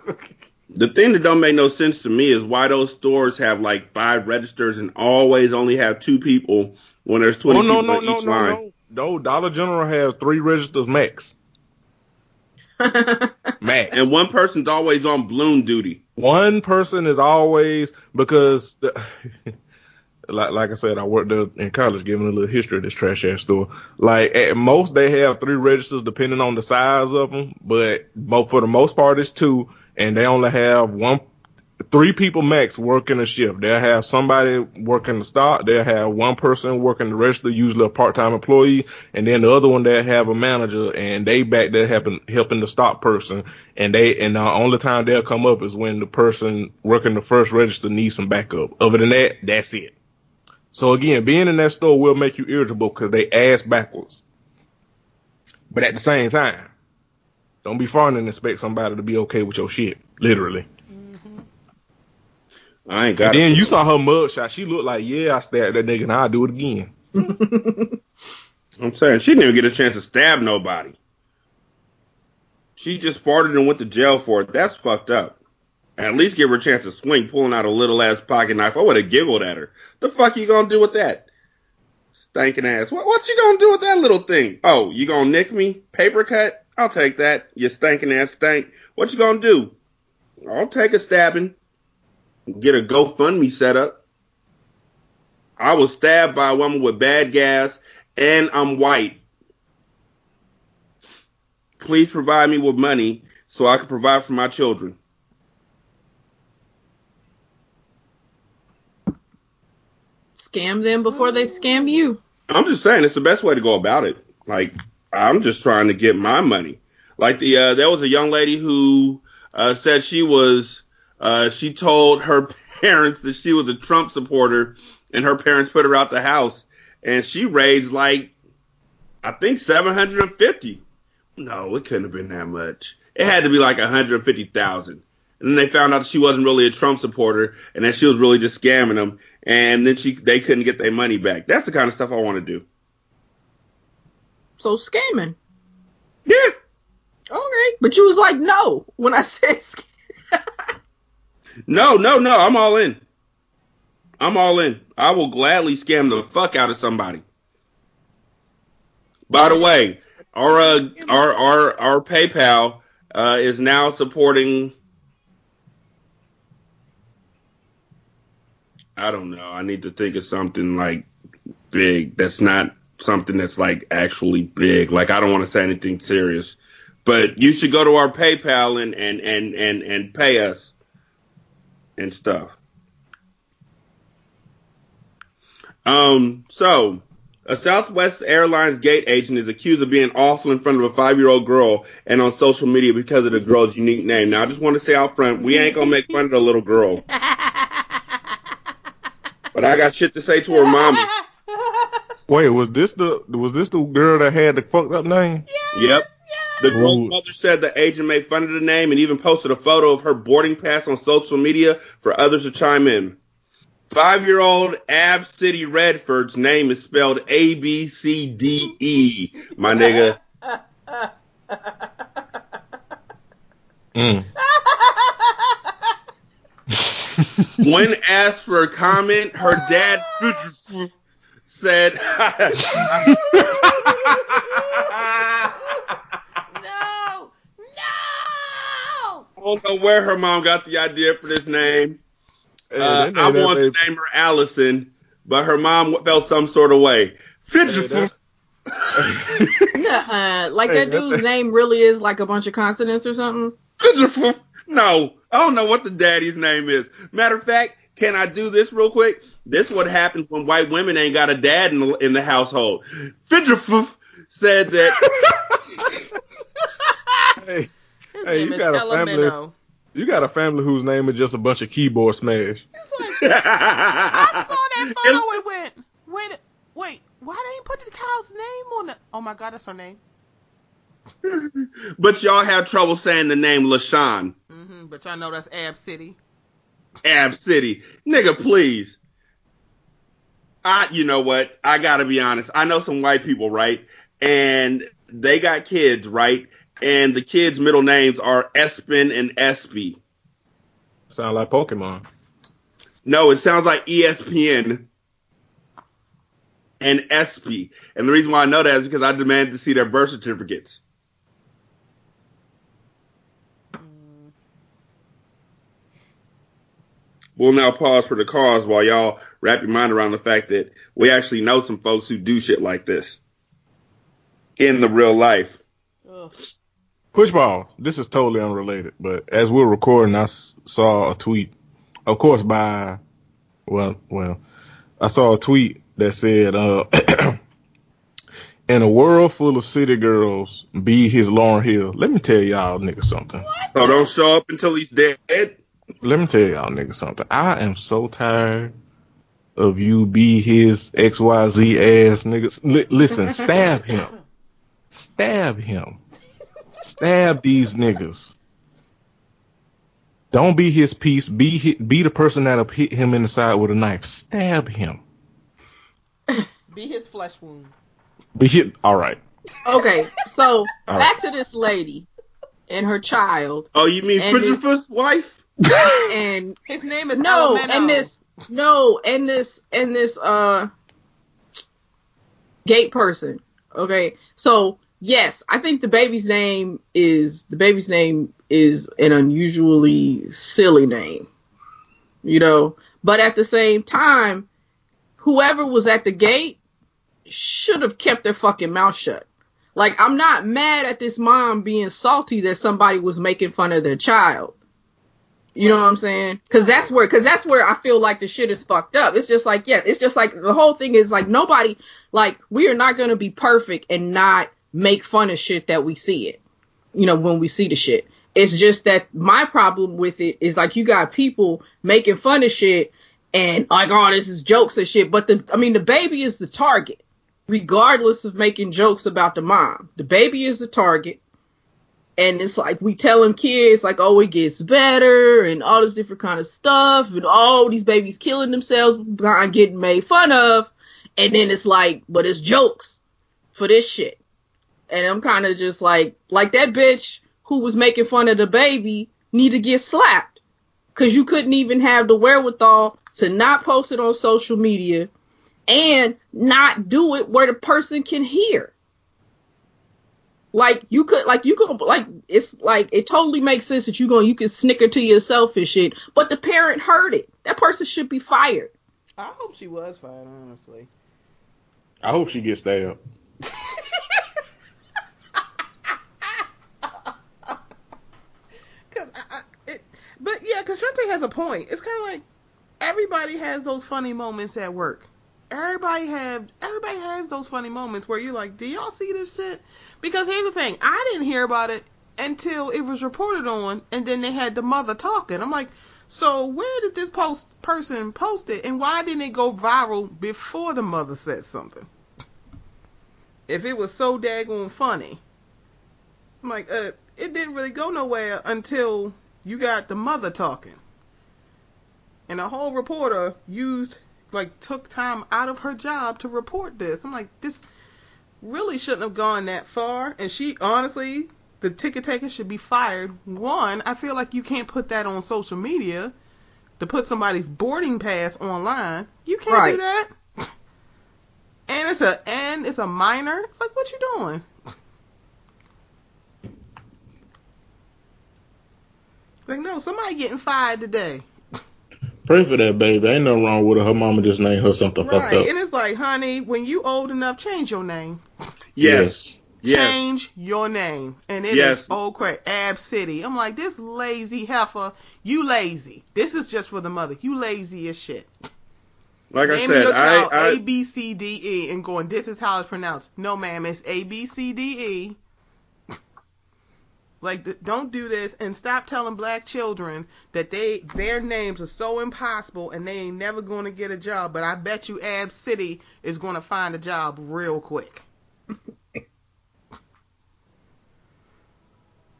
The thing that don't make no sense to me is why those stores have like 5 registers and always only have 2 people when there's 20 people on each line. No, Dollar General has 3 registers max. Max. And one person's always on balloon duty. One person is always, because, like I said, I worked in college giving a little history of this trash ass store. Like, at most they have 3 registers depending on the size of them, but for the most part it's 2. And they only have 3 people max working a shift. They'll have somebody working the stock. They'll have one person working the register, usually a part-time employee. And then the other one, they'll have a manager, and they back there helping the stock person. And the only time they'll come up is when the person working the first register needs some backup. Other than that, that's it. So again, being in that store will make you irritable because they ass backwards. But at the same time, don't be farting and expect somebody to be okay with your shit. Literally. Mm-hmm. I ain't got it. Then you saw her mugshot. She looked like, yeah, I stabbed that nigga and I'll do it again. I'm saying, she didn't even get a chance to stab nobody. She just farted and went to jail for it. That's fucked up. At least give her a chance to swing, pulling out a little ass pocket knife. I would have giggled at her. The fuck you gonna do with that? Stinking ass. What you gonna do with that little thing? Oh, you gonna nick me? Paper cut? I'll take that, you stinking ass stink. What you gonna do? I'll take a stabbing. Get a GoFundMe set up. I was stabbed by a woman with bad gas, and I'm white. Please provide me with money so I can provide for my children. Scam them before they scam you. I'm just saying, it's the best way to go about it. Like, I'm just trying to get my money. Like there was a young lady who said she told her parents that she was a Trump supporter, and her parents put her out the house, and she raised like, I think $750. No, it couldn't have been that much. It had to be like $150,000. And then they found out that she wasn't really a Trump supporter, and that she was really just scamming them, and then they couldn't get their money back. That's the kind of stuff I want to do. So scamming. Yeah. Okay. But you was like, no, when I said scam. No. I'm all in. I will gladly scam the fuck out of somebody. By the way, our PayPal is now supporting. I don't know. I need to think of something like big that's not something that's like actually big. Like, I don't want to say anything serious, But you should go to our PayPal and pay us and stuff. So a Southwest Airlines gate agent is accused of being awful in front of a 5-year-old girl and on social media because of the girl's unique name. Now, I just want to say out front, we ain't gonna make fun of the little girl. But I got shit to say to her mama. Wait, was this the girl that had the fucked up name? Yes, yep. The girl's mother said the agent made fun of the name and even posted a photo of her boarding pass on social media for others to chime in. 5-year-old ABCDE Redford's name is spelled ABCDE, my nigga. When asked for a comment, her dad said, No. I don't know where her mom got the idea for this name. I wanted to name her Allison, but her mom felt some sort of way. That dude's name really is like a bunch of consonants or something? No, I don't know what the daddy's name is. Matter of fact, can I do this real quick? This is what happens when white women ain't got a dad in the household. Said that. Hey, you got a family. You got a family whose name is just a bunch of keyboard smash. It's like, I saw that photo and went, wait, why they ain't put the cow's name on the? Oh my God, that's her name. But y'all have trouble saying the name LaShawn. Mm-hmm, but y'all know that's ABCDE. ABCDE. Nigga, please. You know what? I gotta be honest. I know some white people, right? And they got kids, right? And the kids' middle names are Espen and Espy. Sound like Pokemon. No, it sounds like ESPN and Espy. And the reason why I know that is because I demanded to see their birth certificates. We'll now pause for the cause while y'all wrap your mind around the fact that we actually know some folks who do shit like this in the real life. Ugh. Pushball, this is totally unrelated, but as we're recording, I saw a tweet, of course, I saw a tweet that said, in a world full of city girls, be his Lauryn Hill. Let me tell y'all niggas something. So don't show up until he's dead? Let me tell y'all niggas something. I am so tired of you be his XYZ ass niggas. Listen, stab him. Stab him. Stab these niggas. Don't be his piece. Be the person that'll hit him in the side with a knife. Stab him. Be his flesh wound. Be hit. All right. Okay, so back to this lady and her child. Oh, you mean Fridgifer's wife? And his name is no, Elemento. and this gate person. Okay, so yes, I think the baby's name is an unusually silly name, you know. But at the same time, whoever was at the gate should have kept their fucking mouth shut. Like, I'm not mad at this mom being salty that somebody was making fun of their child. You know what I'm saying? Because that's where I feel like the shit is fucked up. It's just like, yeah, it's just like the whole thing is like nobody, like, we are not going to be perfect and not make fun of shit that we see it, you know, when we see the shit. It's just that my problem with it is like you got people making fun of shit and like, oh, this is jokes and shit. But the baby is the target, regardless of making jokes about the mom. The baby is the target. And it's like we telling kids like, oh, it gets better and all this different kind of stuff. And all these babies killing themselves behind getting made fun of. And then it's like, but it's jokes for this shit. And I'm kind of just like that bitch who was making fun of the baby need to get slapped. Because you couldn't even have the wherewithal to not post it on social media and not do it where the person can hear. It's like, it totally makes sense that you can snicker to yourself and shit, but the parent heard it. That person should be fired. I hope she was fired, honestly. I hope she gets stabbed. Yeah, because Shantae has a point. It's kind of like everybody has those funny moments at work. Everybody has those funny moments where you're like, do y'all see this shit? Because here's the thing, I didn't hear about it until it was reported on, and then they had the mother talking. I'm like, so where did this person post it, and why didn't it go viral before the mother said something? If it was so daggone funny. I'm like, it didn't really go nowhere until you got the mother talking. And a whole reporter took time out of her job to report this. I'm like, this really shouldn't have gone that far. And she, honestly, the ticket taker should be fired. One, I feel like you can't put that on social media to put somebody's boarding pass online. You can't do that. And it's a minor. It's like, what you doing? Like, no, somebody getting fired today. Pray for that baby. Ain't nothing wrong with her. Her mama just named her something fucked up. And it's like, honey, when you old enough, change your name. Yes. Change your name. And it is old crap. Ab City. I'm like, this lazy heifer, you lazy. This is just for the mother. You lazy as shit. Like Naming I said, your child I ABCDE and going, this is how it's pronounced. No, ma'am, it's ABCDE. Like, don't do this, and stop telling black children that their names are so impossible and they ain't never going to get a job. But I bet you Ab City is going to find a job real quick. It's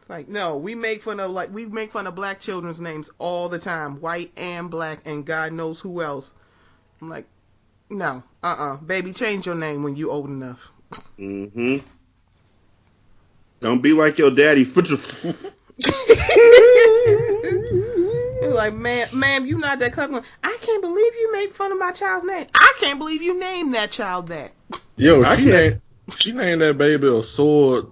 like, no, we make fun of black children's names all the time, white and black, and God knows who else. I'm like, no, baby, change your name when you old enough. Mm-hmm. Don't be like your daddy. It's like, ma'am, you not that clever. I can't believe you made fun of my child's name. I can't believe you named that child that. Yo, she named that baby a sword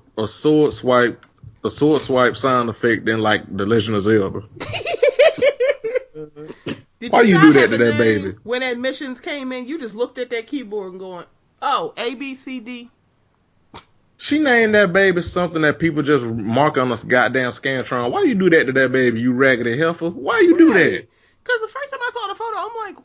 swipe sound effect than like the Legend of Zelda. Why you do that to that baby? When admissions came in, you just looked at that keyboard and going, oh, ABCD. She named that baby something that people just mark on a goddamn Scantron. Why you do that to that baby, you raggedy heifer? Why you do that? Because the first time I saw the photo, I'm like,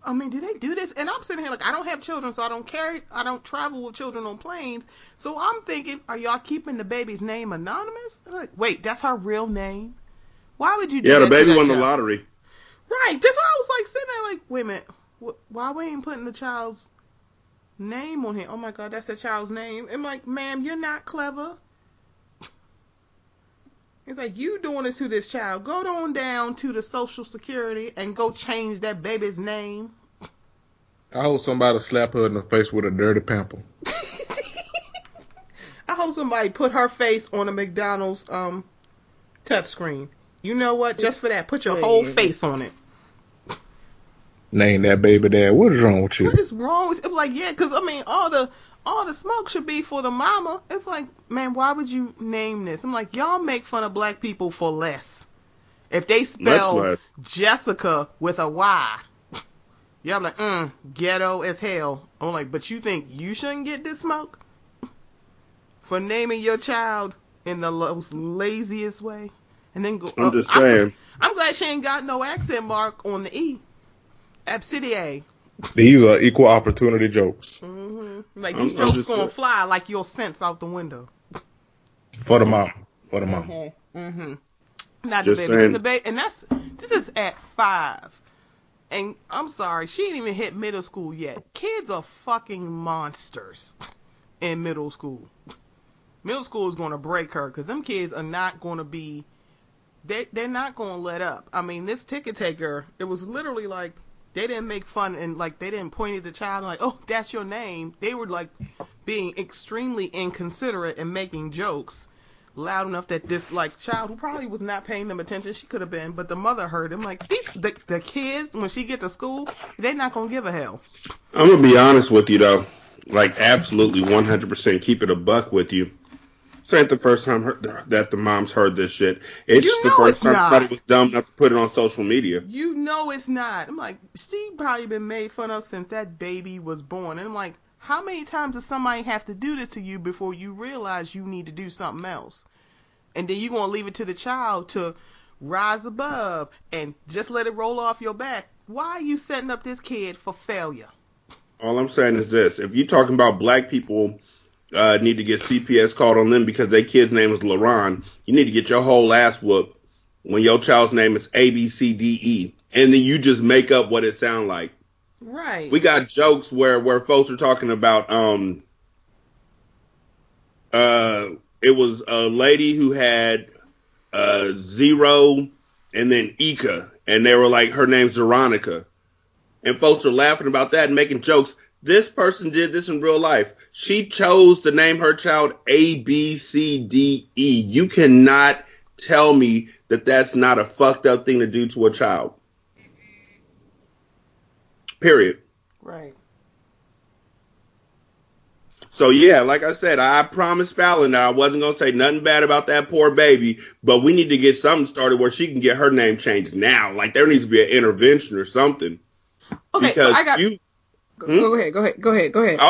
I mean, did they do this? And I'm sitting here like, I don't have children, so I don't travel with children on planes. So I'm thinking, are y'all keeping the baby's name anonymous? Like, wait, that's her real name? Why would you do that? Yeah, the baby won the lottery. Right. That's why I was like sitting there like, wait a minute, why we ain't putting the child's name on here? Oh my God, that's the child's name. I'm like, ma'am, you're not clever. It's like, you doing this to this child. Go on down to the Social Security and go change that baby's name. I hope somebody slap her in the face with a dirty pamper. I hope somebody put her face on a McDonald's touch screen. You know what? Just for that, put your whole face on it. Name that baby that. What is wrong with you? What is wrong with it? Like, yeah, because I mean, all the smoke should be for the mama. It's like, man, why would you name this? I'm like, y'all make fun of black people for less. If they spell Jessica with a Y, y'all like, ghetto as hell. I'm like, but you think you shouldn't get this smoke for naming your child in the most laziest way? And then go. I'm just saying. I'm glad she ain't got no accent mark on the E. ABCDE. These are equal opportunity jokes. Mm-hmm. Like, these jokes gonna fly like your sense out the window. For the mom. Mm-hmm. Not the baby. And this is at 5. And I'm sorry, she ain't even hit middle school yet. Kids are fucking monsters in middle school. Middle school is gonna break her because them kids are not gonna be. They're not gonna let up. I mean, this ticket taker, it was literally like, they didn't make fun and like they didn't point at the child like, oh, that's your name. They were like being extremely inconsiderate and making jokes loud enough that this like child who probably was not paying them attention, she could have been, but the mother heard him. Like, the kids, when she get to school, they're not gonna give a hell. I'm gonna be honest with you though, like absolutely 100% keep it a buck with you. This ain't the first time that the moms heard this shit. It's the first time somebody was dumb enough to put it on social media. You know it's not. I'm like, she probably been made fun of since that baby was born. And I'm like, how many times does somebody have to do this to you before you realize you need to do something else? And then you're going to leave it to the child to rise above and just let it roll off your back. Why are you setting up this kid for failure? All I'm saying is this. If you're talking about black people need to get CPS called on them because their kid's name is LaRon, you need to get your whole ass whooped when your child's name is ABCDE. And then you just make up what it sounds like. Right. We got jokes where folks are talking about it was a lady who had Zero and then Ika, and they were like, her name's Veronica. And folks are laughing about that and making jokes. This person did this in real life. She chose to name her child ABCDE. You cannot tell me that that's not a fucked up thing to do to a child. Period. Right. So, yeah, like I said, I promised Fallon that I wasn't going to say nothing bad about that poor baby, but we need to get something started where she can get her name changed now. Like, there needs to be an intervention or something. Okay, because I got... Go ahead.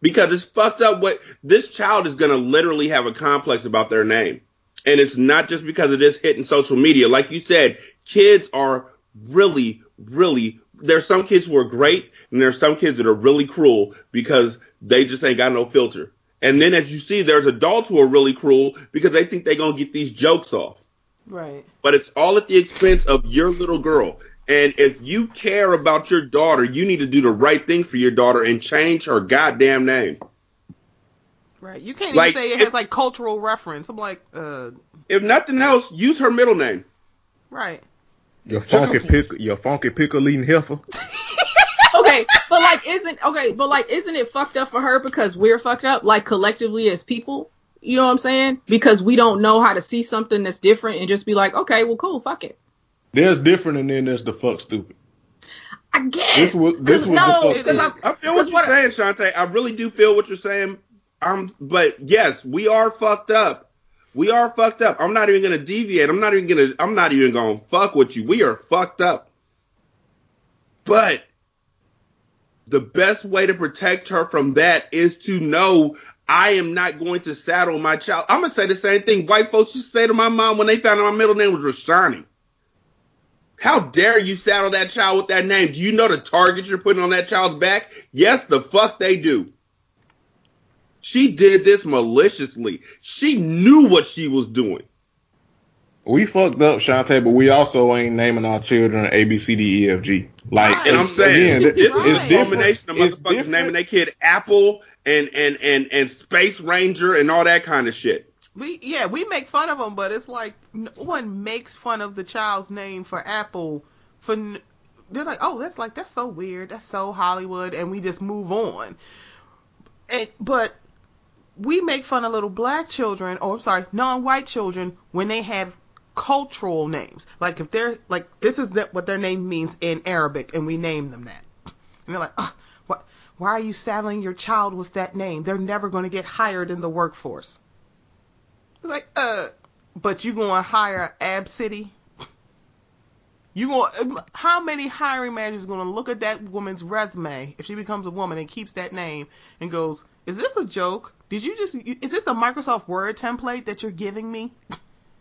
Because it's fucked up. What this child is going to literally have a complex about their name. And it's not just because of this hitting social media. Like you said, kids are really, really... There's some kids who are great, and there's some kids that are really cruel because they just ain't got no filter. And then as you see, there's adults who are really cruel because they think they're going to get these jokes off. Right. But it's all at the expense of your little girl. And if you care about your daughter, you need to do the right thing for your daughter and change her goddamn name. Right. You can't even say it has like cultural reference. I'm like, if nothing else, use her middle name. Right. Your funky pickle eating heifer. Okay, but isn't it fucked up for her because we're fucked up, like collectively as people? You know what I'm saying? Because we don't know how to see something that's different and just be like, okay, well, cool, fuck it. There's different, and then there's the fuck stupid. I guess. This was the fuck stupid. I feel what you're saying, Shantae. I really do feel what you're saying. But yes, we are fucked up. We are fucked up. I'm not even gonna deviate. I'm not even gonna fuck with you. We are fucked up. But the best way to protect her from that is to know I am not going to saddle my child. I'm gonna say the same thing white folks used to say to my mom when they found out my middle name was Rashani. How dare you saddle that child with that name? Do you know the target you're putting on that child's back? Yes, the fuck they do. She did this maliciously. She knew what she was doing. We fucked up, Shantae, but we also ain't naming our children A, B, C, D, E, F, G. Like, and I'm saying, again, it's a combination of motherfuckers naming their kid Apple and Space Ranger and all that kind of shit. We make fun of them, but it's like no one makes fun of the child's name for Apple. They're like, oh, that's so weird, that's so Hollywood, and we just move on. But we make fun of little black children, non-white children, when they have cultural names. Like if they're like, this is what their name means in Arabic, and we name them that. And they're like, why are you saddling your child with that name? They're never going to get hired in the workforce. It's like, but you going to hire ABCDE? How many hiring managers are going to look at that woman's resume if she becomes a woman and keeps that name and goes, is this a joke? Is this a Microsoft Word template that you're giving me?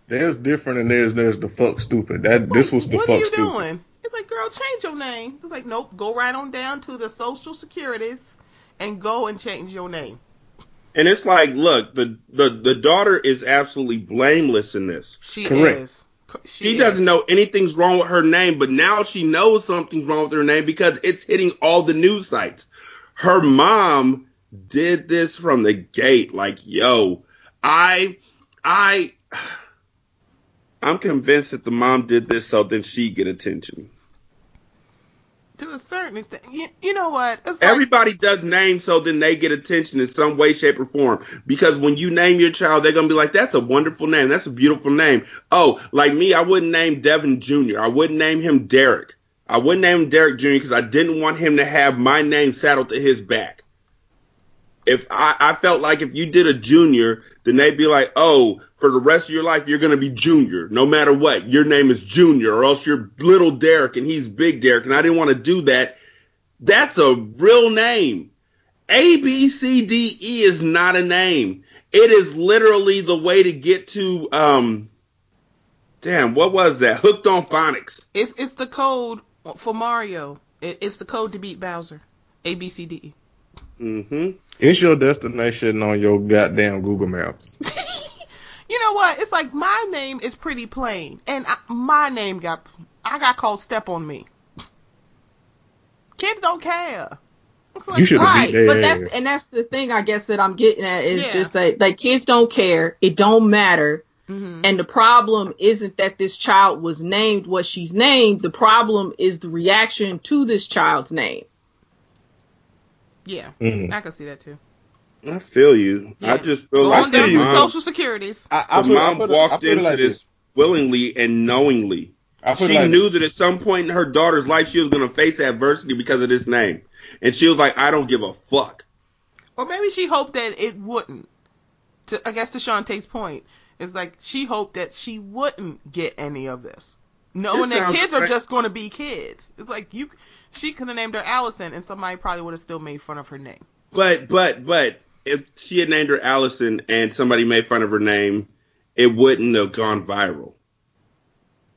There's different and there's the fuck stupid. This was the fuck stupid. What are you doing? It's like, girl, change your name. It's like, nope, go right on down to the Social Securities and go and change your name. And it's like, look, the daughter is absolutely blameless in this. She is. She doesn't know anything's wrong with her name, but now she knows something's wrong with her name because it's hitting all the news sites. Her mom did this from the gate. Like, yo, I'm convinced that the mom did this so then she'd get attention. To a certain extent. You know what? Everybody does names so then they get attention in some way, shape, or form. Because when you name your child, they're going to be like, that's a wonderful name. That's a beautiful name. Oh, like me, I wouldn't name Devin Jr. I wouldn't name him Derek. I wouldn't name him Derek Jr. because I didn't want him to have my name saddled to his back. If I felt like if you did a junior, then they'd be like, oh, for the rest of your life, you're going to be Junior. No matter what, your name is Junior, or else you're Little Derek and he's Big Derek. And I didn't want to do that. That's a real name. ABCDE is not a name. It is literally the way to get to Damn, what was that? Hooked on Phonics. It's the code for Mario. It's the code to beat Bowser. ABCDE. Mm-hmm. It's your destination on your goddamn Google Maps. You know what? It's like my name is pretty plain, and my name got called Step on Me. Kids don't care. Like, you should have beat their but that's the thing I guess that I'm getting at is just that kids don't care. It don't matter. Mm-hmm. And the problem isn't that this child was named what she's named. The problem is the reaction to this child's name. Yeah, I can see that too. I feel you. Yeah. I just feel like there's some social securities. The mom walked into this willingly and knowingly. She knew that at some point in her daughter's life she was going to face adversity because of this name. And she was like, I don't give a fuck. Or maybe she hoped that it wouldn't. I guess to Shantae's point, it's like she hoped that she wouldn't get any of this. Knowing that kids are just going to be kids. It's like she could have named her Allison and somebody probably would have still made fun of her name. But if she had named her Allison and somebody made fun of her name, it wouldn't have gone viral.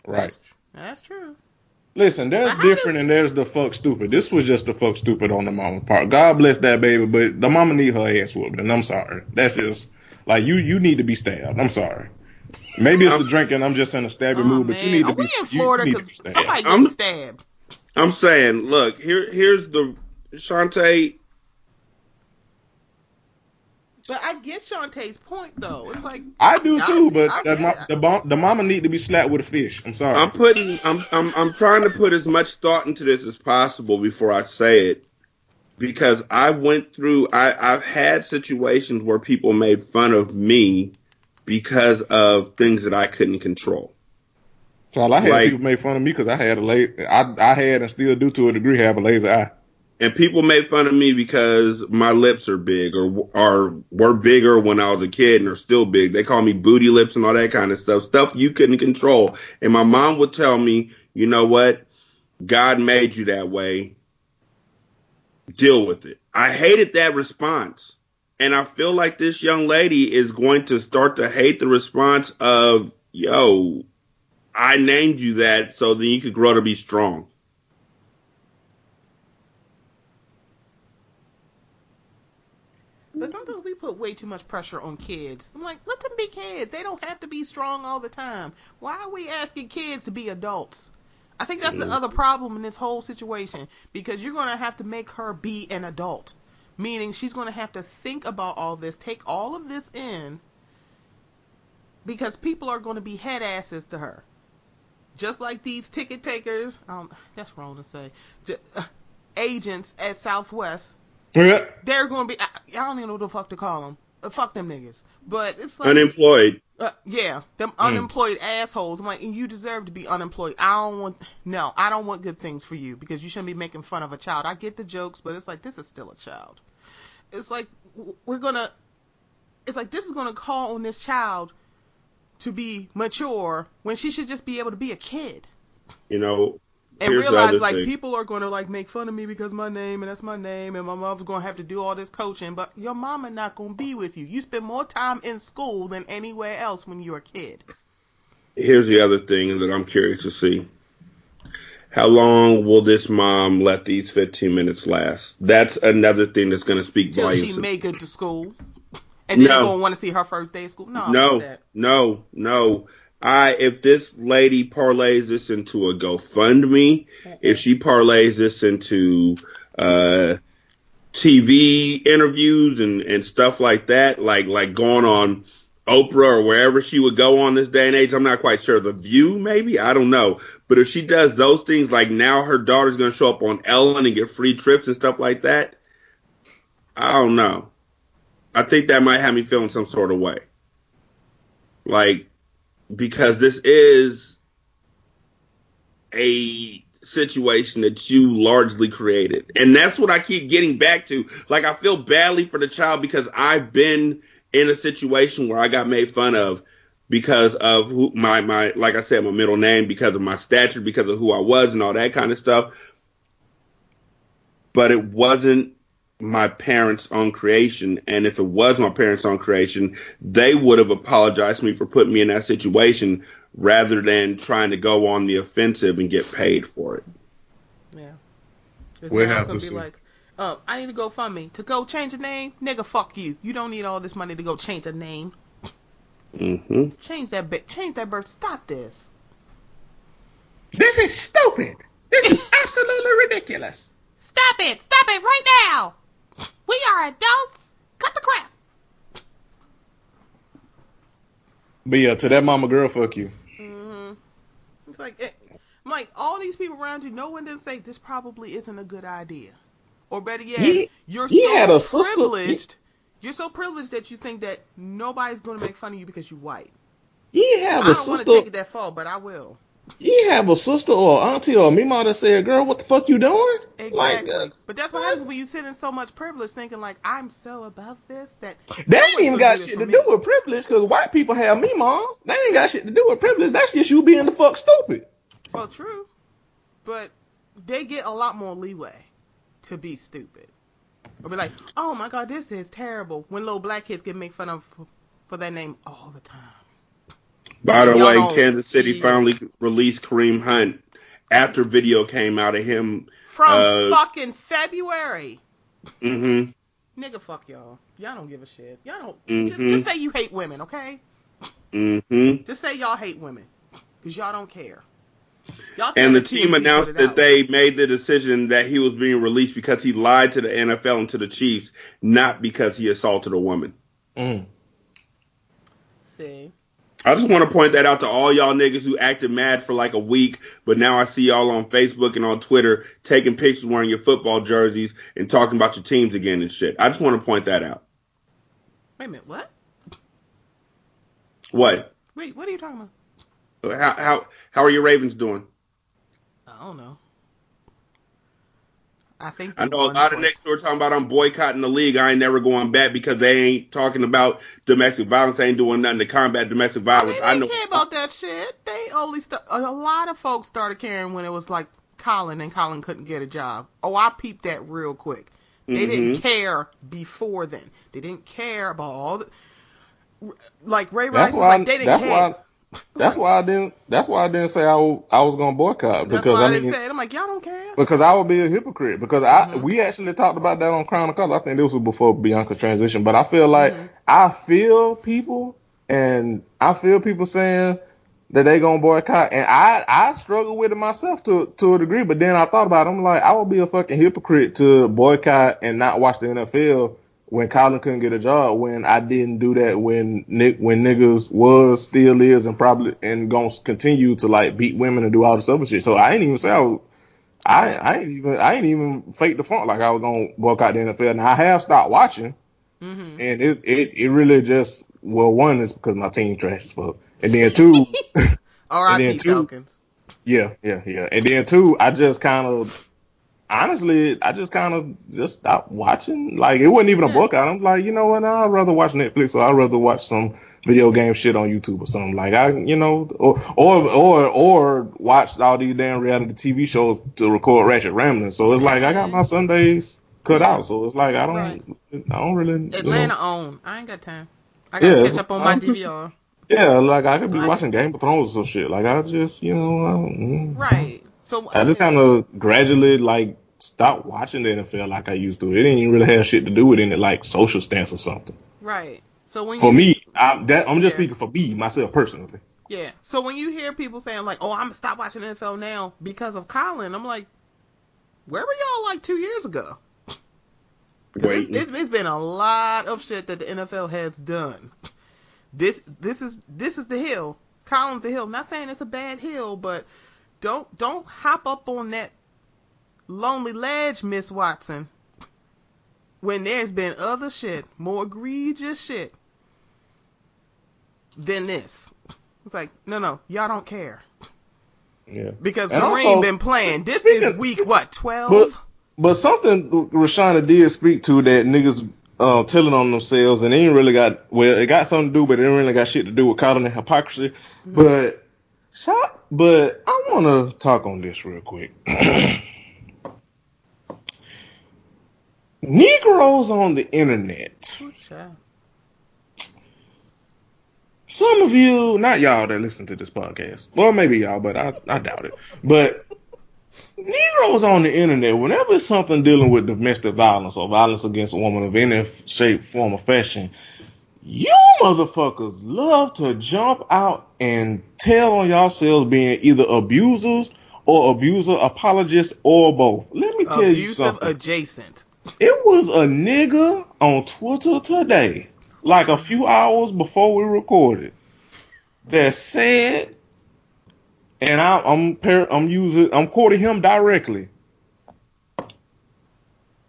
Right. That's true. Listen, there's different and there's the fuck stupid. This was just the fuck stupid on the mama part. God bless that baby, but the mama need her ass whooped, and I'm sorry. That's just, like, you need to be stabbed. I'm sorry. Maybe it's the drinking. I'm just in a stabby mood, but you need to be stabbed. We in Florida because somebody gets stabbed. I'm saying, look, here's the Shantae. But I get Shantae's point, though. It's like I do too, but the mama need to be slapped with a fish. I'm sorry. I'm trying to put as much thought into this as possible before I say it, because I've had situations where people made fun of me because of things that I couldn't control. So I had people make fun of me because I had I had and still do to a degree have a lazy eye. And people made fun of me because my lips are big or were bigger when I was a kid and are still big. They call me booty lips and all that kind of stuff you couldn't control. And my mom would tell me, you know what? God made you that way. Deal with it. I hated that response. And I feel like this young lady is going to start to hate the response of, yo, I named you that so then you could grow to be strong. But sometimes we put way too much pressure on kids. I'm like, let them be kids. They don't have to be strong all the time. Why are we asking kids to be adults? I think that's the other problem in this whole situation, because you're going to have to make her be an adult, meaning she's going to have to think about all this, take all of this in, because people are going to be head asses to her. Just like these ticket takers, that's wrong to say, agents at Southwest. They're going to be, I don't even know what the fuck to call them. Fuck them niggas. But it's like. Unemployed. Them unemployed assholes. I'm like, you deserve to be unemployed. I don't want good things for you because you shouldn't be making fun of a child. I get the jokes, but it's like, this is still a child. It's like, this is going to call on this child to be mature when she should just be able to be a kid. You know. And realize, like, people are going to, like, make fun of me because my name, and that's my name, and my mom's going to have to do all this coaching, but your mama not going to be with you. You spend more time in school than anywhere else when you're a kid. Here's the other thing that I'm curious to see. How long will this mom let these 15 minutes last? That's another thing that's going to speak volumes. Till she make it to school. And then you're going to want to see her first day of school? No. If this lady parlays this into a GoFundMe, if she parlays this into TV interviews and stuff like that, like going on Oprah or wherever she would go on this day and age, I'm not quite sure. The View, maybe? I don't know. But if she does those things, like now her daughter's going to show up on Ellen and get free trips and stuff like that, I don't know. I think that might have me feeling some sort of way. Like, because this is a situation that you largely created. And that's what I keep getting back to. Like, I feel badly for the child because I've been in a situation where I got made fun of because of my like I said, my middle name, because of my stature, because of who I was and all that kind of stuff. But it wasn't my parents' own creation, and if it was my parents' own creation, they would have apologized to me for putting me in that situation rather than trying to go on the offensive and get paid for it. Yeah. We'll have to be see. Like, I need to go fund me to go change a name. Nigga, fuck you. You don't need all this money to go change a name. Mm-hmm. Change that birth. Stop this. This is stupid. This is absolutely ridiculous. Stop it right now. We are adults. Cut the crap. But yeah, to that mama girl, fuck you. Mm-hmm. It's like, all these people around you, no one didn't say this probably isn't a good idea. Or better yet, you're so privileged. You're so privileged that you think that nobody's going to make fun of you because you're white. I don't want to take it that far, but I will. You have a sister or auntie or mama that said, girl, what the fuck you doing? Exactly. But that's what happens when you sit in so much privilege thinking like, I'm so above this that... They ain't even got shit to do with privilege because white people have memoms. They ain't got shit to do with privilege. That's just you being the fuck stupid. Well, true. But they get a lot more leeway to be stupid. Or be like, oh my God, this is terrible. When little black kids get made fun of for that name all the time. By the way, Kansas City finally released Kareem Hunt after video came out of him. From fucking February. Mm-hmm. Nigga, fuck y'all. Y'all don't give a shit. Y'all don't. Mm-hmm. Just say you hate women, okay? Mm-hmm. Just say y'all hate women. Because y'all don't care. And the team announced that they made the decision that he was being released because he lied to the NFL and to the Chiefs, not because he assaulted a woman. Mm. See? I just want to point that out to all y'all niggas who acted mad for like a week, but now I see y'all on Facebook and on Twitter taking pictures wearing your football jerseys and talking about your teams again and shit. I just want to point that out. Wait a minute, what? What? Wait, what are you talking about? How are your Ravens doing? I don't know. I know a lot of niggas who are talking about I'm boycotting the league. I ain't never going back because they ain't talking about domestic violence. They ain't doing nothing to combat domestic violence. I know. Care about that shit. They only a lot of folks started caring when it was like Colin and Colin couldn't get a job. Oh, I peeped that real quick. They didn't care before then. They didn't care about all the like Ray Rice. Like they didn't care. That's why I didn't say I was gonna boycott because that's why I didn't say it. I'm like, y'all don't care because I would be a hypocrite because we actually talked about that on Crown N Collards. I think this was before Bianca's transition, but I feel like I feel people saying that they gonna boycott, and I struggle with it myself to a degree. But then I thought about it. I'm like, I would be a fucking hypocrite to boycott and not watch the NFL when Colin couldn't get a job, when I didn't do that when niggas was, still is, and probably and gonna continue to like beat women and do all this other shit. So I ain't even say I ain't even fake the funk like I was gonna boycott the NFL. Now I have stopped watching, and it really just one is because my team trash as fuck, and then two, R.I.P. Falcons. Yeah, and then two, I just kind of. Honestly, I just stopped watching. Like, it wasn't even a boycott. I'm like, you know what? I'd rather watch Netflix or I'd rather watch some video game shit on YouTube or something. Like, or watch all these damn reality TV shows to record Ratchet Ramblings. So it's like, I got my Sundays cut out. So it's like, I don't really. Atlanta own. I ain't got time. I gotta catch up on my DVR. Yeah, like, I could be watching Game of Thrones or some shit. Like, I just, Right. So I just kind of gradually like stopped watching the NFL like I used to. It didn't even really have shit to do with any like social stance or something. Right. So when I'm just speaking for me, myself personally. Yeah. So when you hear people saying like, "Oh, I'm gonna stop watching the NFL now because of Colin," I'm like, where were y'all like 2 years ago? It's been a lot of shit that the NFL has done. This is the hill. Colin's the hill. I'm not saying it's a bad hill, but Don't hop up on that lonely ledge, Miss Watson, when there's been other shit, more egregious shit than this. It's like, no, y'all don't care. Yeah. Because Kareem been playing. This is week, 12? But something Rashana did speak to that niggas telling on themselves, and it ain't really it got something to do, but it ain't really got shit to do with calling it hypocrisy. Mm-hmm. But I want to talk on this real quick. Negroes on the internet. Some of you, not y'all that listen to this podcast, well, maybe y'all, but I doubt it. But Negroes on the internet, whenever it's something dealing with domestic violence or violence against a woman of any shape, form, or fashion, you motherfuckers love to jump out and tell on yourselves being either abusers or abuser apologists or both. Let me tell you something. Abusive adjacent. It was a nigga on Twitter today, like a few hours before we recorded, that said, and I'm quoting him directly.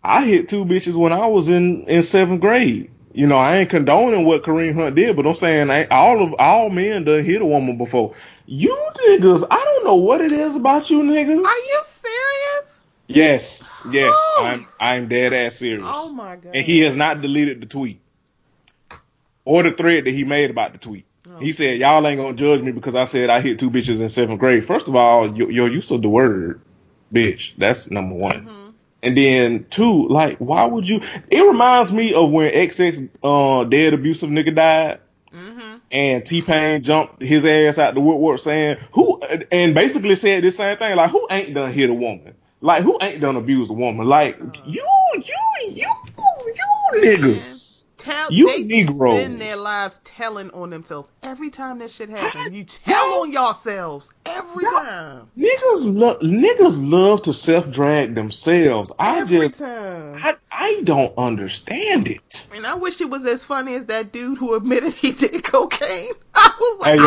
I hit 2 bitches when I was in 7th grade. You know, I ain't condoning what Kareem Hunt did, but I'm saying all men done hit a woman before. You niggas, I don't know what it is about you niggas. Are you serious? Yes, I'm dead ass serious. Oh my god! And he has not deleted the tweet or the thread that he made about the tweet. Oh. He said, "Y'all ain't gonna judge me because I said I hit 2 bitches in 7th grade." First of all, your use of the word "bitch" that's number one. Mm-hmm. And then 2, like, why would you? It reminds me of when XX dead abusive nigga died. Mm-hmm. And T-Pain jumped his ass out the woodwork saying, who, and basically said this same thing, like, who ain't done hit a woman? Like, who ain't done abused a woman? Like, you niggas. You Negroes. Spend their lives telling on themselves. Every time that shit happens, you tell on yourselves. Every time. Niggas love to self-drag themselves. I don't understand it. And I wish it was as funny as that dude who admitted he did cocaine. I was like,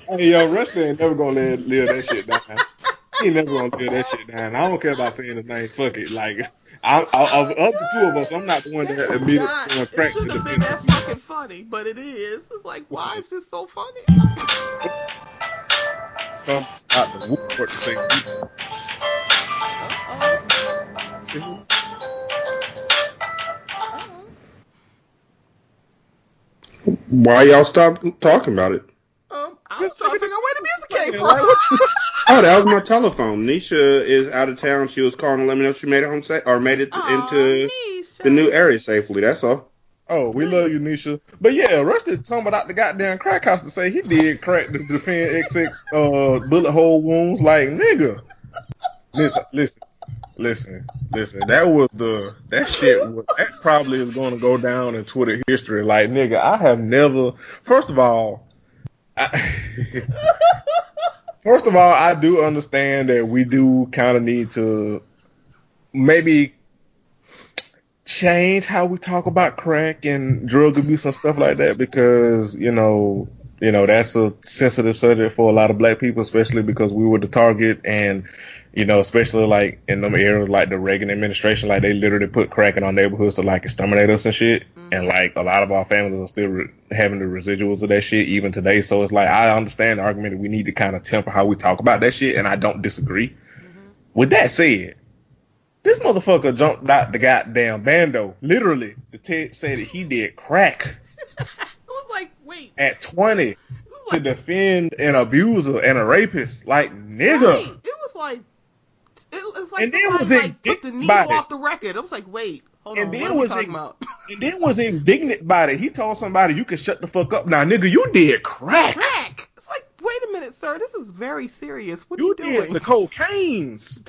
hey, yo, Rusty ain't never gonna live that shit down. He ain't never gonna live that shit down. I don't care about saying his name. Fuck it. Like, of the 2 of us, I'm not the one that admitted going crack to the It shouldn't have been that fucking funny, but it is. It's like, why is this so funny? Come out the woodwork to say. Why y'all stop talking about it? I was trying to figure out where the music came from. Oh, that was my telephone. Nisha is out of town. She was calling to let me know she made it home safe or made it into the new area safely. That's all. Oh, we love you, Nisha. But yeah, Rusty talking about the goddamn crack house to say he did crack to defend XX bullet hole wounds. Like, nigga. Listen. That probably is going to go down in Twitter history. Like, nigga, I have never. First of all, I do understand that we do kind of need to maybe change how we talk about crack and drug abuse and stuff like that, because you know that's a sensitive subject for a lot of black people, especially because we were the target, and especially like in them areas like the Reagan administration, like they literally put crack in our neighborhoods to like exterminate us and shit. Mm-hmm. And like a lot of our families are still having the residuals of that shit even today. So it's like, I understand the argument that we need to kind of temper how we talk about that shit, and I don't disagree. Mm-hmm. With that said, this motherfucker jumped out the goddamn bando, literally, to say that he did crack. It was like, wait. At 20 to defend an abuser and a rapist. Like, nigga. Right. It was like and then was like took the needle off the record. I was like, wait, hold on, what are we talking about? And then was indignant about it. He told somebody, you can shut the fuck up now, nigga, you did crack. It's like, wait a minute, sir, this is very serious. What are you doing? You did the cocaines.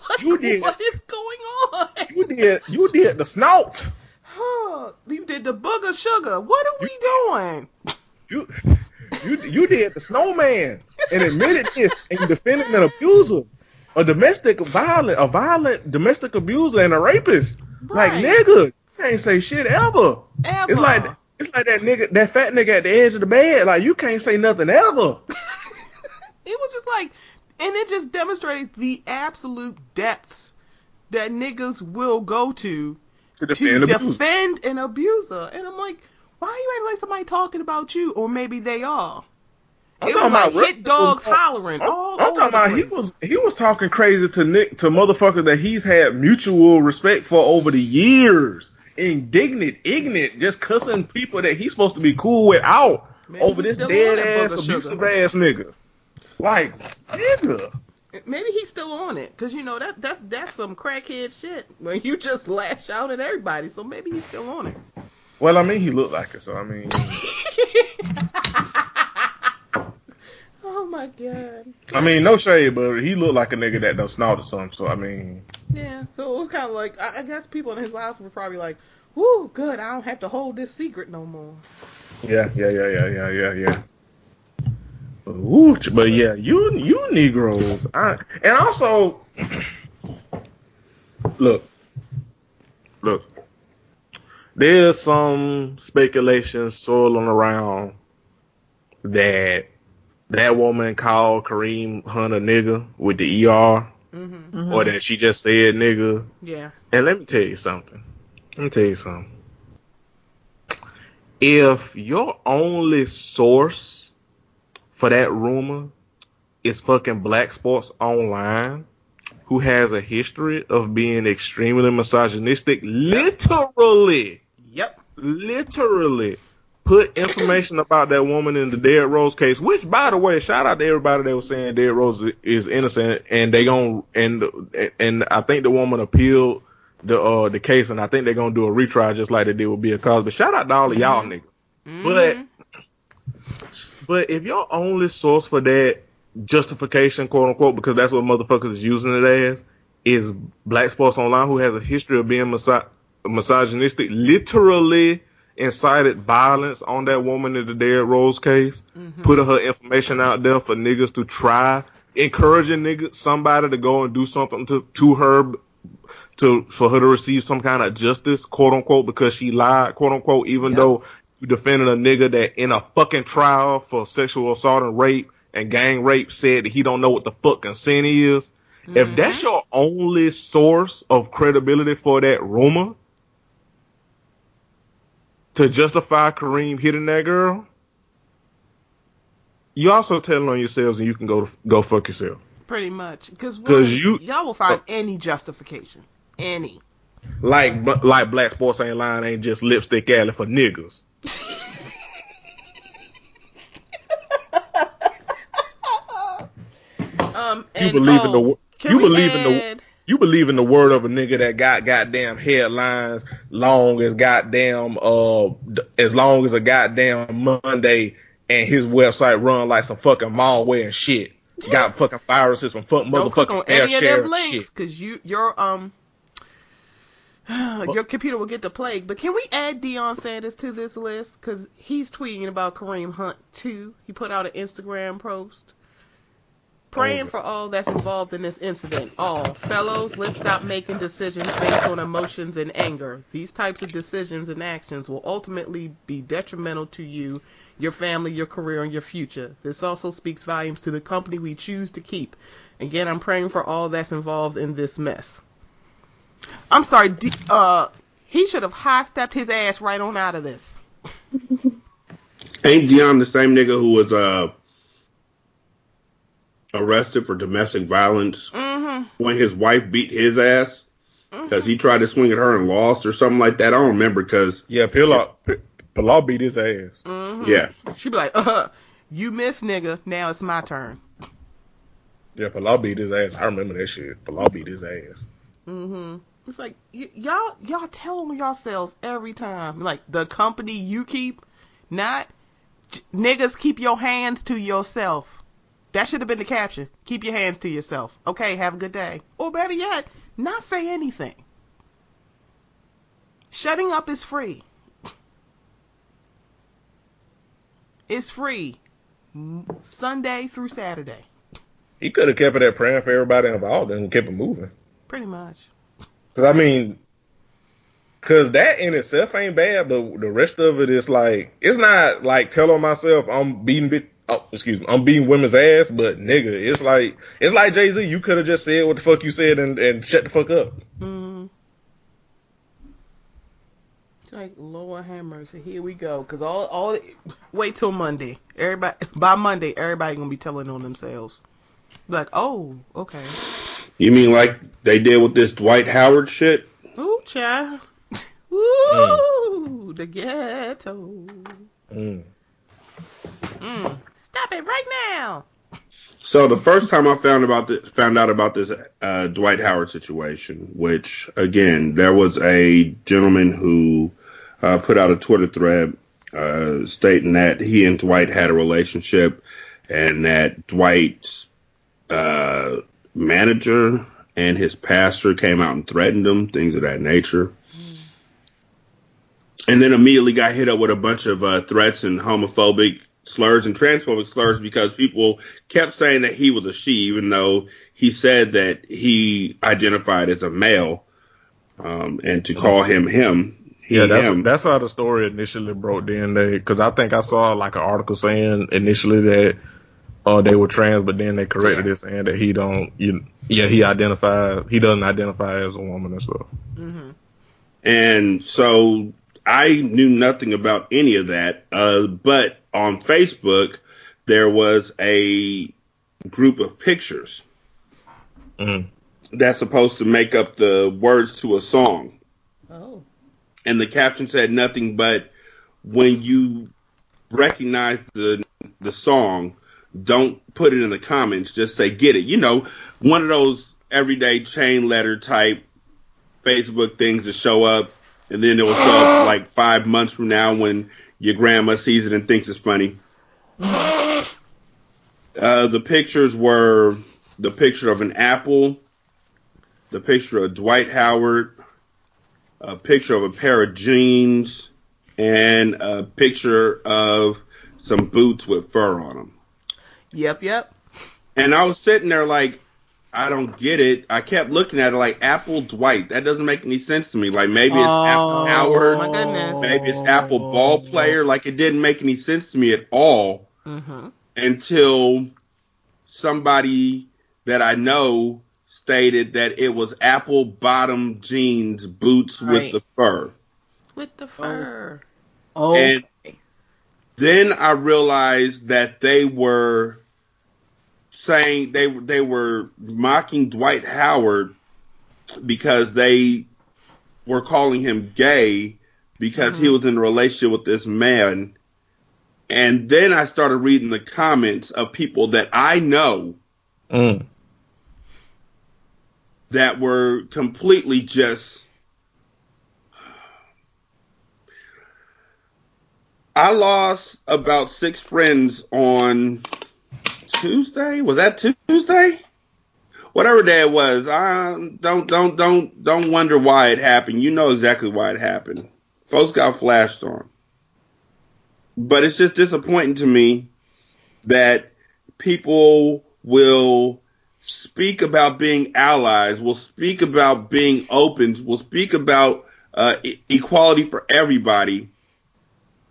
Like, you did. What is going on? You did the snout. You did the booger sugar. What are we doing? You did the snowman and admitted this, and you defended an abuser, a violent domestic abuser and a rapist. Right. Like, nigga, you can't say shit ever. It's like that fat nigga at the edge of the bed. Like, you can't say nothing ever. It was just like, and it just demonstrated the absolute depths that niggas will go to defend an abuser. And I'm like, why are you acting like somebody talking about you? Or maybe they are. I'm talking about hit dogs hollering all over talking about he was talking crazy to motherfuckers that he's had mutual respect for over the years. Ignorant, just cussing people that he's supposed to be cool with out over this dead ass abusive ass nigga. Like, nigga. Maybe he's still on it, cause you know that's some crackhead shit when you just lash out at everybody. So maybe he's still on it. Well, I mean, he looked like it, so I mean. Oh my god. I mean, no shade, but he looked like a nigga that done snorted something. So I mean. Yeah. So it was kind of like I guess people in his life were probably like, "Whoo, good, I don't have to hold this secret no more." Yeah. Ooh, but yeah, you Negroes. And also, look. There's some speculation swirling around that woman called Kareem Hunt a nigga with the ER, or that she just said nigga. Yeah. And let me tell you something. If your only source for that rumor is fucking Black Sports Online, who has a history of being extremely misogynistic, literally put information about that woman in the Derrick Rose case, which, by the way, shout out to everybody that was saying Derrick Rose is innocent, and they and I think the woman appealed the case, and I think they're gonna do a retrial just like they did with Bill Cosby. Shout out to all of y'all niggas. But if your only source for that justification, quote unquote, because that's what motherfuckers is using it as, is Black Sports Online, who has a history of being misogynistic, literally incited violence on that woman in the Derrick Rose case, putting her information out there for niggas to try, encouraging somebody to go and do something to her, for her to receive some kind of justice, quote unquote, because she lied, quote unquote, even though you defended a nigga that in a fucking trial for sexual assault and rape and gang rape said that he don't know what the fuck consent is. If that's your only source of credibility for that rumor to justify Kareem hitting that girl, you also telling on yourselves, and you can go fuck yourself. Pretty much, because y'all will find any justification, any. Like Black Sports Ain't Lying ain't just Lipstick Alley for niggas. You believe in the word of a nigga that got goddamn headlines long as long as a goddamn Monday, and his website run like some fucking malware and shit. Got fucking viruses from motherfucking fair share of shit. Because your computer will get the plague. But can we add Deion Sanders to this list? Because he's tweeting about Kareem Hunt too. He put out an Instagram post. Praying for all that's involved in this incident. Fellows, let's stop making decisions based on emotions and anger. These types of decisions and actions will ultimately be detrimental to you, your family, your career, and your future. This also speaks volumes to the company we choose to keep. Again, I'm praying for all that's involved in this mess. I'm sorry, he should have high-stepped his ass right on out of this. Ain't Deion the same nigga who was arrested for domestic violence when his wife beat his ass because he tried to swing at her and lost or something like that? I don't remember because Pilar beat his ass. Yeah, she'd be like, you missed, nigga. Now it's my turn. Yeah, Pilar beat his ass. I remember that shit. Pilar beat his ass. It's like y'all tell yourselves every time, like, the company you keep, not niggas, keep your hands to yourself. That should have been the caption. Keep your hands to yourself. Okay, have a good day. Or better yet, not say anything. Shutting up is free. It's free. Sunday through Saturday. He could have kept it at praying for everybody involved and kept it moving. Pretty much. Because that in itself ain't bad, but the rest of it is like, it's not like telling myself I'm beating women's ass, but nigga, it's like Jay-Z, you could have just said what the fuck you said and shut the fuck up. It's like lower hammers. Here we go. Because wait till Monday. By Monday, everybody gonna be telling on themselves. Like, oh, okay. You mean like they did with this Dwight Howard shit? Ooh, child. Ooh, the ghetto. Stop it right now. So the first time I found out about this Dwight Howard situation, which again, there was a gentleman who put out a Twitter thread stating that he and Dwight had a relationship, and that Dwight's manager and his pastor came out and threatened him, things of that nature. And then immediately got hit up with a bunch of threats and homophobic slurs and transphobic slurs because people kept saying that he was a she, even though he said that he identified as a male, and to call him him. That's how the story initially broke in. Because I think I saw like an article saying initially that they were trans, but then they corrected it saying that he doesn't identify as a woman and stuff. Mm-hmm. And so I knew nothing about any of that, but on Facebook there was a group of pictures that's supposed to make up the words to a song. Oh. And the caption said nothing but, when you recognize the song, don't put it in the comments, just say get it. You know, one of those everyday chain letter type Facebook things that show up, and then it will show up like 5 months from now when your grandma sees it and thinks it's funny. The pictures were the picture of an apple, the picture of Dwight Howard, a picture of a pair of jeans, and a picture of some boots with fur on them. Yep. And I was sitting there like, I don't get it. I kept looking at it like Apple Dwight. That doesn't make any sense to me. Like maybe it's Apple Howard. My goodness. Maybe it's Apple ball player. Like it didn't make any sense to me at all until somebody that I know stated that it was apple bottom jeans, boots with the fur. With the fur. Oh. And then I realized that they were saying they were mocking Dwight Howard because they were calling him gay because he was in a relationship with this man. And then I started reading the comments of people that I know that were completely just... I lost about 6 friends on Tuesday. Was that Tuesday? Whatever day it was. Don't wonder why it happened. You know exactly why it happened. Folks got flashed on. But it's just disappointing to me that people will speak about being allies, will speak about being open, will speak about equality for everybody,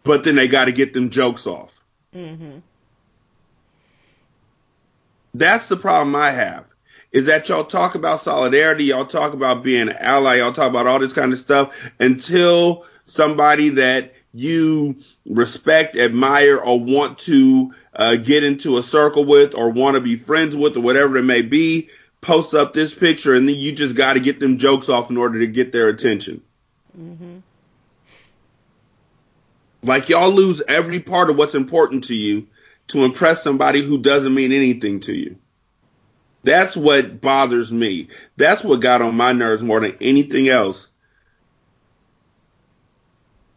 but then they got to get them jokes off. That's the problem I have, is that y'all talk about solidarity, y'all talk about being an ally, y'all talk about all this kind of stuff until somebody that you respect, admire, or want to get into a circle with or want to be friends with or whatever it may be, posts up this picture, and then you just got to get them jokes off in order to get their attention. Like y'all lose every part of what's important to you to impress somebody who doesn't mean anything to you. That's what bothers me. That's what got on my nerves more than anything else.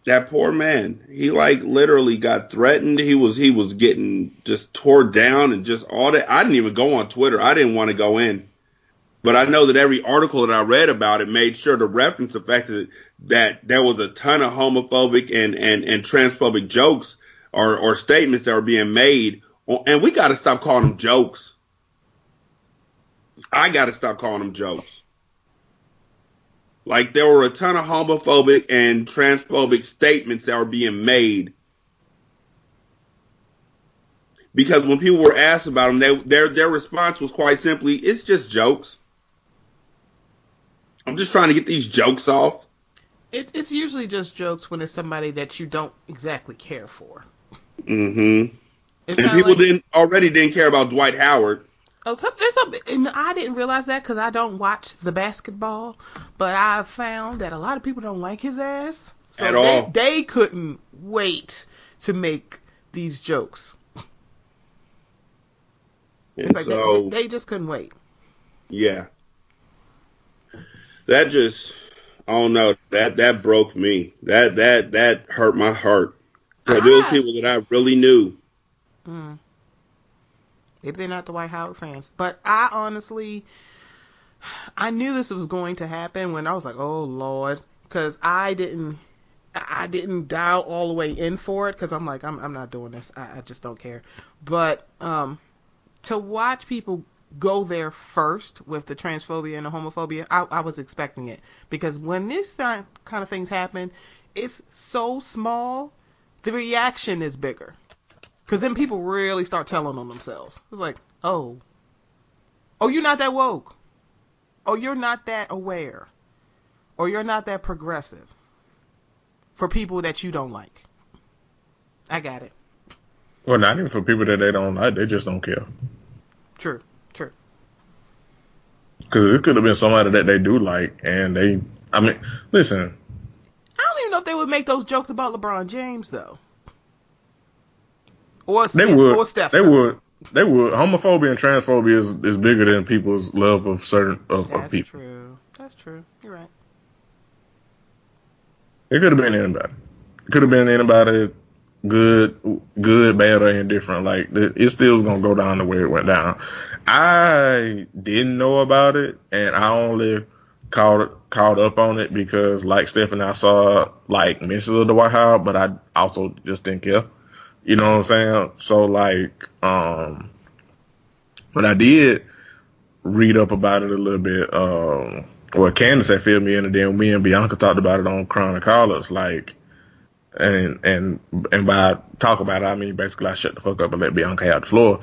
That poor man, he like literally got threatened. He was getting just tore down and just all that. I didn't even go on Twitter. I didn't want to go in. But I know that every article that I read about it made sure to reference the fact that there was a ton of homophobic and transphobic jokes or statements that were being made. And we got to stop calling them jokes. I got to stop calling them jokes. Like there were a ton of homophobic and transphobic statements that were being made. Because when people were asked about them, their response was quite simply, it's just jokes. I'm just trying to get these jokes off. It's usually just jokes when it's somebody that you don't exactly care for. And people didn't care about Dwight Howard. And I didn't realize that because I don't watch the basketball, but I found that a lot of people don't like his ass. So at all. They couldn't wait to make these jokes. It's like so, they just couldn't wait. Yeah. That just, I don't know, that broke me. That hurt my heart. Because there was people that I really knew. Maybe they're not the Dwight Howard fans. But I honestly, I knew this was going to happen when I was like, oh, Lord. Because I didn't dial all the way in for it. Because I'm like, I'm not doing this. I just don't care. But to watch people go there first with the transphobia and the homophobia, I was expecting it. Because when this kind of things happen, it's so small, the reaction is bigger. Because then people really start telling on themselves. It's like, oh, you're not that woke. Oh, you're not that aware. Or you're not that progressive. For people that you don't like. I got it. Well, not even for people that they don't like. They just don't care. True. Because it could have been somebody that they do like, and listen. I don't even know if they would make those jokes about LeBron James, though. Or they would. Or Steph. They would. Homophobia and transphobia is bigger than people's love of certain of people. That's true. You're right. It could have been anybody. It could have been anybody, good, bad, or indifferent. Like it still was gonna go down the way it went down. I didn't know about it, and I only caught up on it because, like Stephanie, I saw like mentions of Dwight Howard, but I also just didn't care. You know what I'm saying? So like, but I did read up about it a little bit. Well, Candace had filled me in, and then me and Bianca talked about it on Crown N Collards. Like, and by talk about it, I mean basically I shut the fuck up and let Bianca have the floor.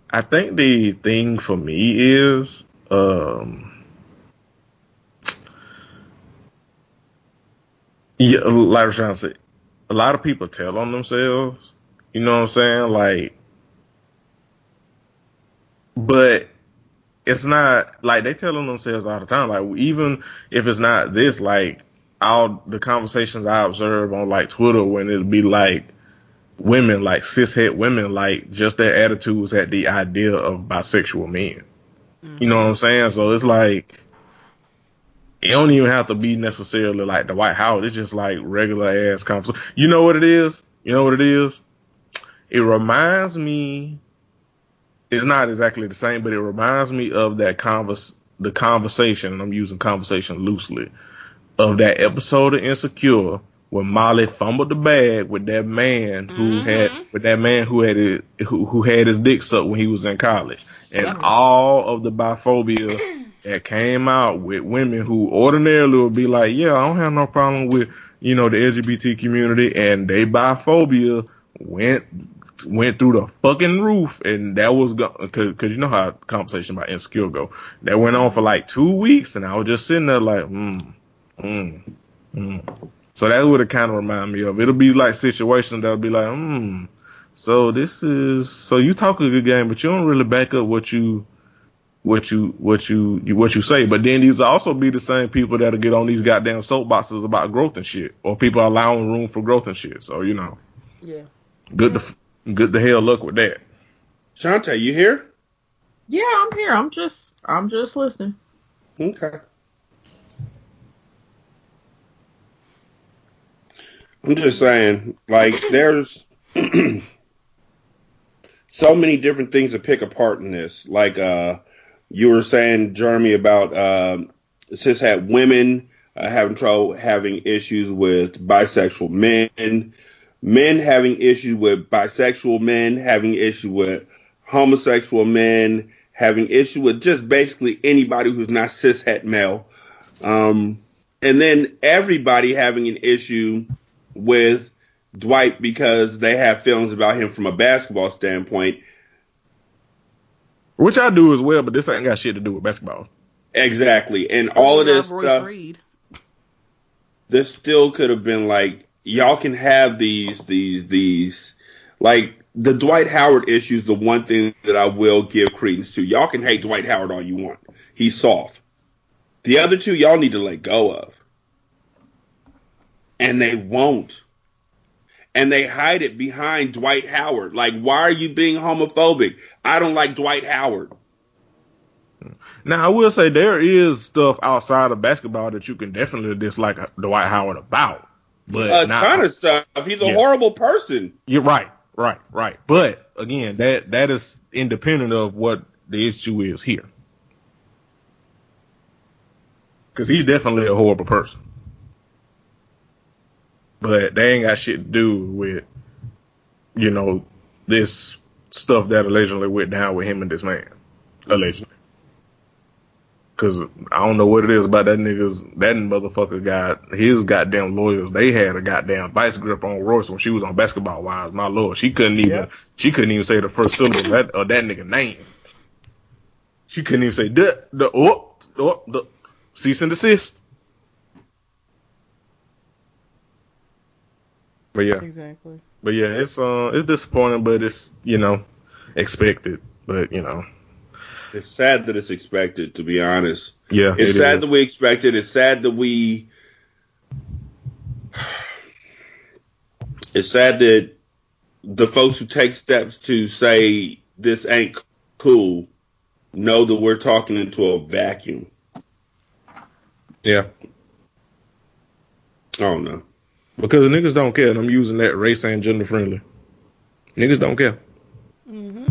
I think the thing for me is, yeah, like I was trying to say, a lot of people tell on themselves. You know what I'm saying? Like, but it's not like they tell on themselves all the time. Like, even if it's not this, like all the conversations I observe on like Twitter when it'd be like women, like cishet women, like just their attitudes at the idea of bisexual men. You know what I'm saying? So it's like, it don't even have to be necessarily like Dwight Howard. It's just like regular ass conversation. You know what it is? It reminds me, it's not exactly the same, but it reminds me of that the conversation, and I'm using conversation loosely, of that episode of Insecure when Molly fumbled the bag with that man who had his dick sucked when he was in college, and all of the biphobia that came out with women who ordinarily would be like, yeah, I don't have no problem with, the LGBT community, and they biphobia went through the fucking roof, and that was because you know how conversation about Insecure go. That went on for like 2 weeks, and I was just sitting there like, So that's what it kind of remind me of. It'll be like situations that'll be like, so you talk a good game, but you don't really back up what you say. But then these will also be the same people that'll get on these goddamn soapboxes about growth and shit, or people allowing room for growth and shit. So yeah, good to hell luck with that. Shantae, you here? Yeah, I'm here. I'm just listening. Okay. I'm just saying, like, there's so many different things to pick apart in this. Like, you were saying, Jeremey, about cishet women having trouble having issues with bisexual men, men having issues with bisexual men, having issues with homosexual men, having issues with just basically anybody who's not cishet male. And then everybody having an issue with Dwight because they have feelings about him from a basketball standpoint. Which I do as well, but this ain't got shit to do with basketball. Exactly. And all of this stuff, this still could have been like, y'all can have these, like the Dwight Howard issue is the one thing that I will give credence to. Y'all can hate Dwight Howard all you want. He's soft. The other two, y'all need to let go of. And they won't. and they hide it behind Dwight Howard. Like, why are you being homophobic? I don't like Dwight Howard. Now, I will say there is stuff outside of basketball that you can definitely dislike Dwight Howard about. But a ton of stuff. He's a horrible person. You're right. But again, that is independent of what the issue is here. Because he's definitely a horrible person. But they ain't got shit to do with, this stuff that allegedly went down with him and this man. Allegedly. Because I don't know what it is about that motherfucker got his goddamn lawyers. They had a goddamn vice grip on Royce when she was on Basketball Wives. My lord, she couldn't even say the first syllable of that nigga name. She couldn't even say the cease and desist. But yeah, exactly. But yeah, it's disappointing, but it's expected. But it's sad that it's expected, to be honest. Yeah, it's sad that we expected. It's sad that It's sad that the folks who take steps to say this ain't cool know that we're talking into a vacuum. Yeah. I don't know. Because niggas don't care, and I'm using that race and gender friendly. Niggas don't care. Mm-hmm.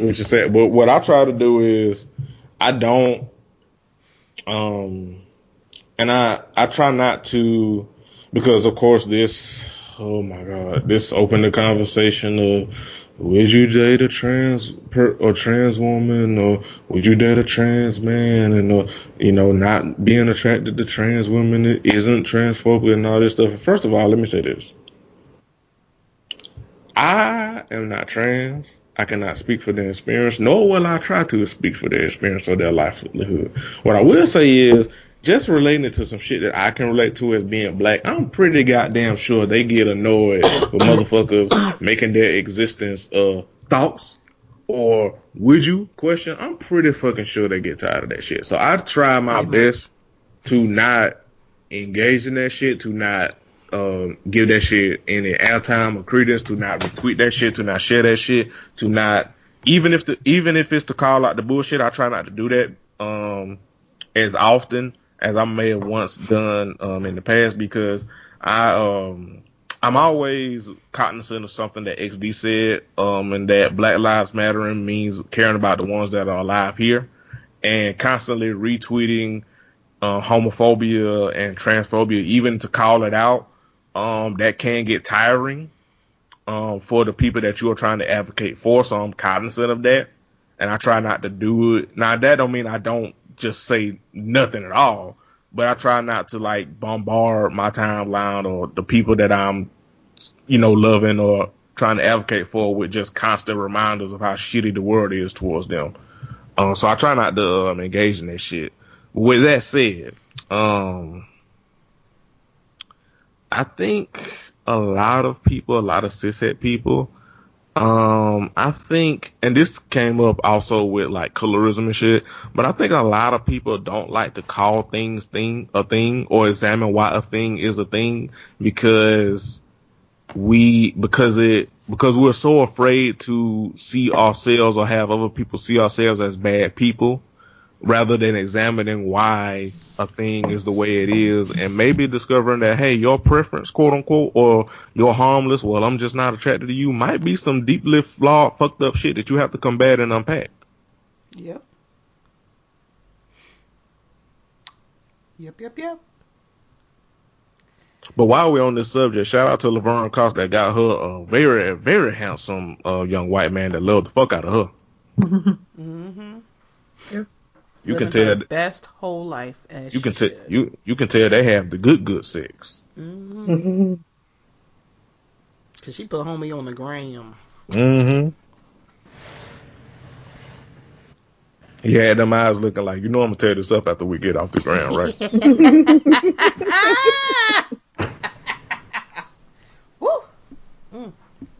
Which is sad. But what I try to do is I don't and I try not to, because of course this opened the conversation of, would you date a trans woman, or would you date a trans man? And not being attracted to trans women isn't transphobic and all this stuff. First of all, let me say this: I am not trans. I cannot speak for their experience, nor will I try to speak for their experience or their livelihood. What I will say is, just relating to some shit that I can relate to as being black, I'm pretty goddamn sure they get annoyed with motherfuckers making their existence thoughts or would you question. I'm pretty fucking sure they get tired of that shit. So I try my best to not engage in that shit, to not give that shit any airtime or credence, to not retweet that shit, to not share that shit, to not, even if it's to call out the bullshit, I try not to do that as often as I may have once done in the past, because I'm always cognizant of something that XD said, and that Black Lives Mattering means caring about the ones that are alive here, and constantly retweeting homophobia and transphobia, even to call it out, that can get tiring for the people that you are trying to advocate for. So I'm cognizant of that, and I try not to do it. Now that don't mean I don't just say nothing at all, but I try not to like bombard my timeline or the people that I'm, loving or trying to advocate for with just constant reminders of how shitty the world is towards them. So I try not to engage in that shit. With that said, I think a lot of cishet people, I think, and this came up also with like colorism and shit, but I think a lot of people don't like to call things a thing or examine why a thing is a thing, because we're so afraid to see ourselves or have other people see ourselves as bad people, rather than examining why a thing is the way it is, and maybe discovering that, hey, your preference, quote unquote, or you're harmless, well, I'm just not attracted to you, might be some deeply flawed, fucked up shit that you have to combat and unpack. Yep. But while we're on this subject, shout out to Laverne Cox that got her a very, very handsome young white man that loved the fuck out of her. Mm-hmm. Yep. You can tell best whole life. As you can tell you can tell they have the good sex. Mm-hmm. Cause she put homie on the gram. Mm-hmm. He had them eyes looking like, I'm gonna tear this up after we get off the ground, right? Woo.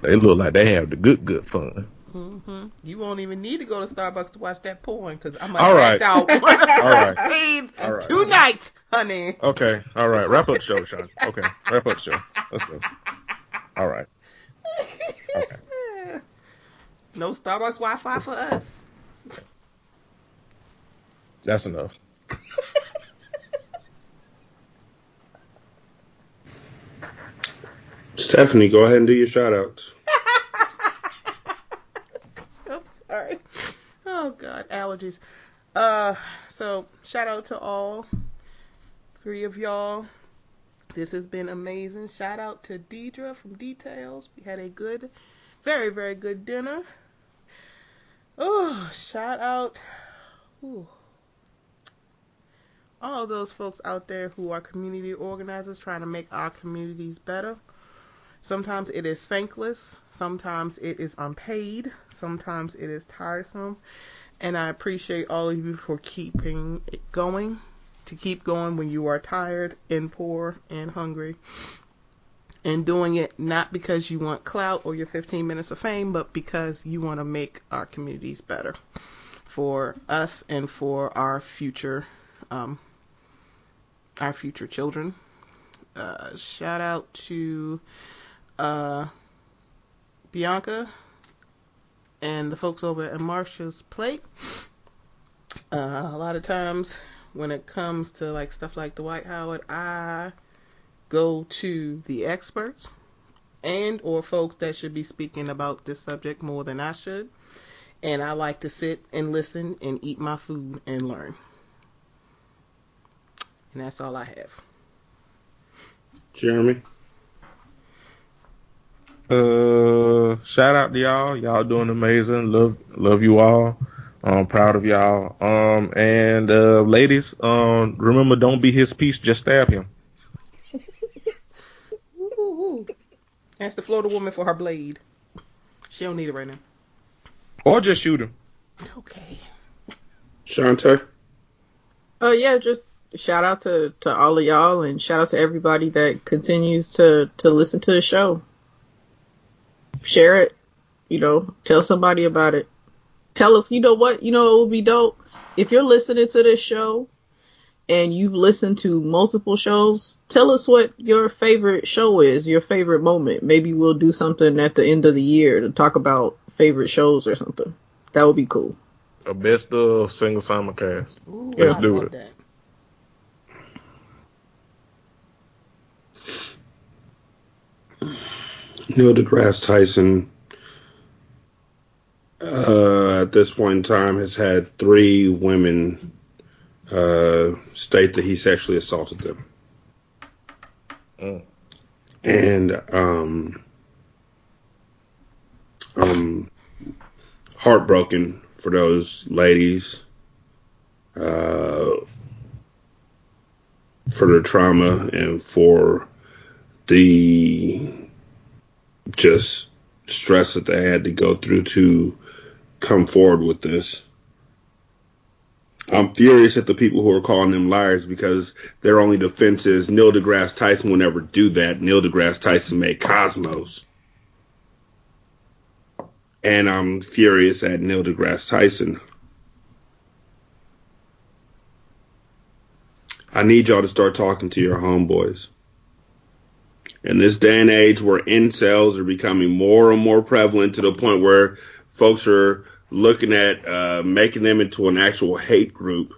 They look like they have the good fun. Mm-hmm. You won't even need to go to Starbucks to watch that porn, because I might act out one of the scenes tonight. honey. Okay, all right. Wrap up the show, Sean. Okay, wrap up the show. Let's go. All right. Okay. No Starbucks Wi-Fi for us. That's enough. Stephanie, go ahead and do your shout outs. Oops, sorry. Oh God, allergies. So shout out to all 3 of y'all. This has been amazing. Shout out to Deidre from Details. We had a good, very, very good dinner. Oh, shout out. Ooh. All of those folks out there who are community organizers trying to make our communities better. Sometimes it is thankless. Sometimes it is unpaid. Sometimes it is tiresome. And I appreciate all of you for keeping it going. To keep going when you are tired and poor and hungry. And doing it not because you want clout or your 15 minutes of fame, but because you want to make our communities better for us and for our future children. Shout out to Bianca and the folks over at Marsha's Plate. A lot of times when it comes to like stuff like Dwight Howard, I go to the experts and or folks that should be speaking about this subject more than I should. And I like to sit and listen and eat my food and learn. And that's all I have. Jeremy? Shout out to y'all. Y'all doing amazing. Love you all. I'm proud of y'all. And ladies, remember, don't be his piece. Just stab him. Ooh. Ask the Florida woman for her blade. She don't need it right now. Or just shoot him. Okay. Shante? Yeah, just shout out to all of y'all, and shout out to everybody that continues to listen to the show. Share it, tell somebody about it. Tell us, it would be dope if you're listening to this show and you've listened to multiple shows. Tell us what your favorite show is, your favorite moment. Maybe we'll do something at the end of the year to talk about favorite shows or something. That would be cool. A best of single simulcast. Ooh, Let's do it. That. Neil deGrasse Tyson, at this point in time, has had 3 women state that he sexually assaulted them. And heartbroken for those ladies, for their trauma and for the just stress that they had to go through to come forward with this. I'm furious at the people who are calling them liars because their only defense is Neil deGrasse Tyson will never do that. Neil deGrasse Tyson made Cosmos. And I'm furious at Neil deGrasse Tyson. I need y'all to start talking to your homeboys. In this day and age where incels are becoming more and more prevalent to the point where folks are looking at making them into an actual hate group.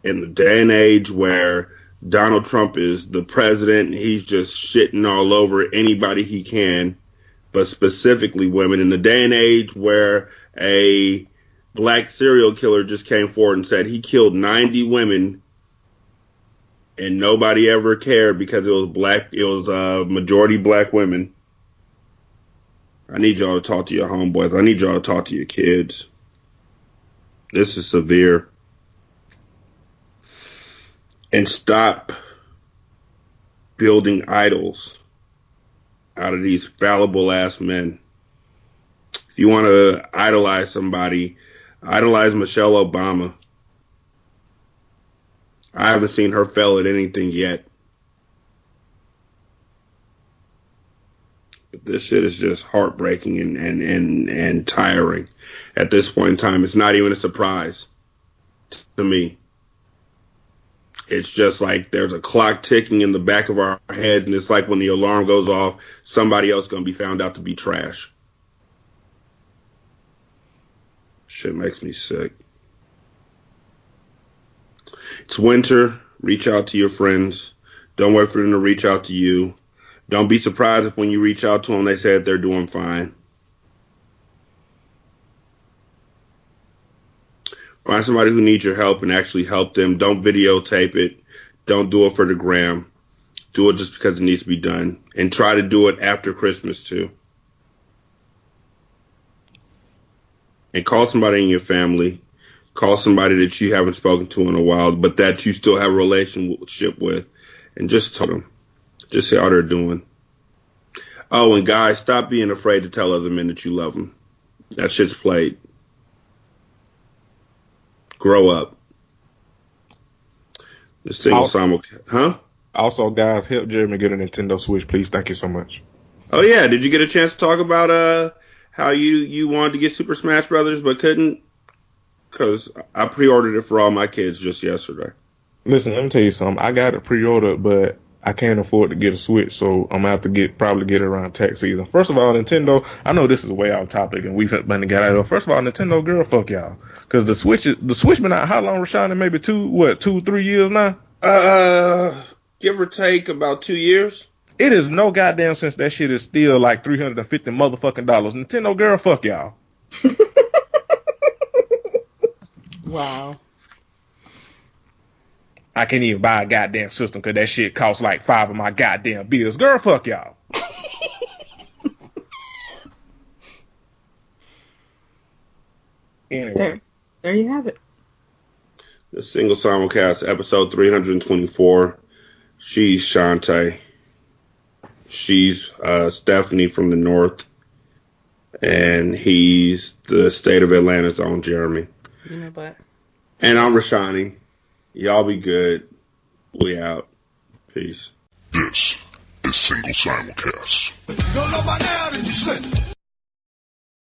In the day and age where Donald Trump is the president and he's just shitting all over anybody he can, but specifically women. In the day and age where a black serial killer just came forward and said he killed 90 women and nobody ever cared because it was black. It was majority black women. I need y'all to talk to your homeboys. I need y'all to talk to your kids. This is severe. And stop building idols out of these fallible ass men. If you want to idolize somebody, idolize Michelle Obama. I haven't seen her fail at anything yet. But this shit is just heartbreaking and tiring. At this point in time, it's not even a surprise to me. It's just like there's a clock ticking in the back of our heads, and it's like when the alarm goes off, somebody else going to be found out to be trash. Shit makes me sick. It's winter. Reach out to your friends. Don't wait for them to reach out to you. Don't be surprised if when you reach out to them, they say that they're doing fine. Find somebody who needs your help and actually help them. Don't videotape it. Don't do it for the gram. Do it just because it needs to be done. And try to do it after Christmas, too. And call somebody in your family. Call somebody that you haven't spoken to in a while, but that you still have a relationship with. And just tell them. Just see how they're doing. Oh, and guys, stop being afraid to tell other men that you love them. That shit's played. Grow up. The single simulcast. Huh? Also, guys, help Jeremy get a Nintendo Switch, please. Thank you so much. Oh, yeah. Did you get a chance to talk about how you wanted to get Super Smash Brothers but couldn't? Because I pre-ordered it for all my kids just yesterday. Listen, let me tell you something. I got it pre-ordered, but I can't afford to get a Switch, so I'm going to have to probably get it around tax season. First of all, Nintendo, I know this is way off topic, and we've been to get out of here. First of all, Nintendo, girl, fuck y'all. Because the Switch been out how long, Rashawn? Maybe 2-3 years now? Give or take about 2 years. It is no goddamn sense that shit is still like $350 motherfucking dollars. Nintendo, girl, fuck y'all. Wow. I can't even buy a goddamn system because that shit costs like 5 of my goddamn bills. Girl, fuck y'all. Anyway. There you have it. The single simulcast, episode 324. She's Shantae. She's Stephanie from the north. And he's the state of Atlanta's own Jeremy. You know what? And I'm Rashani. Y'all be good. We out. Peace. This is Single Simulcast. Don't know by now that you slip.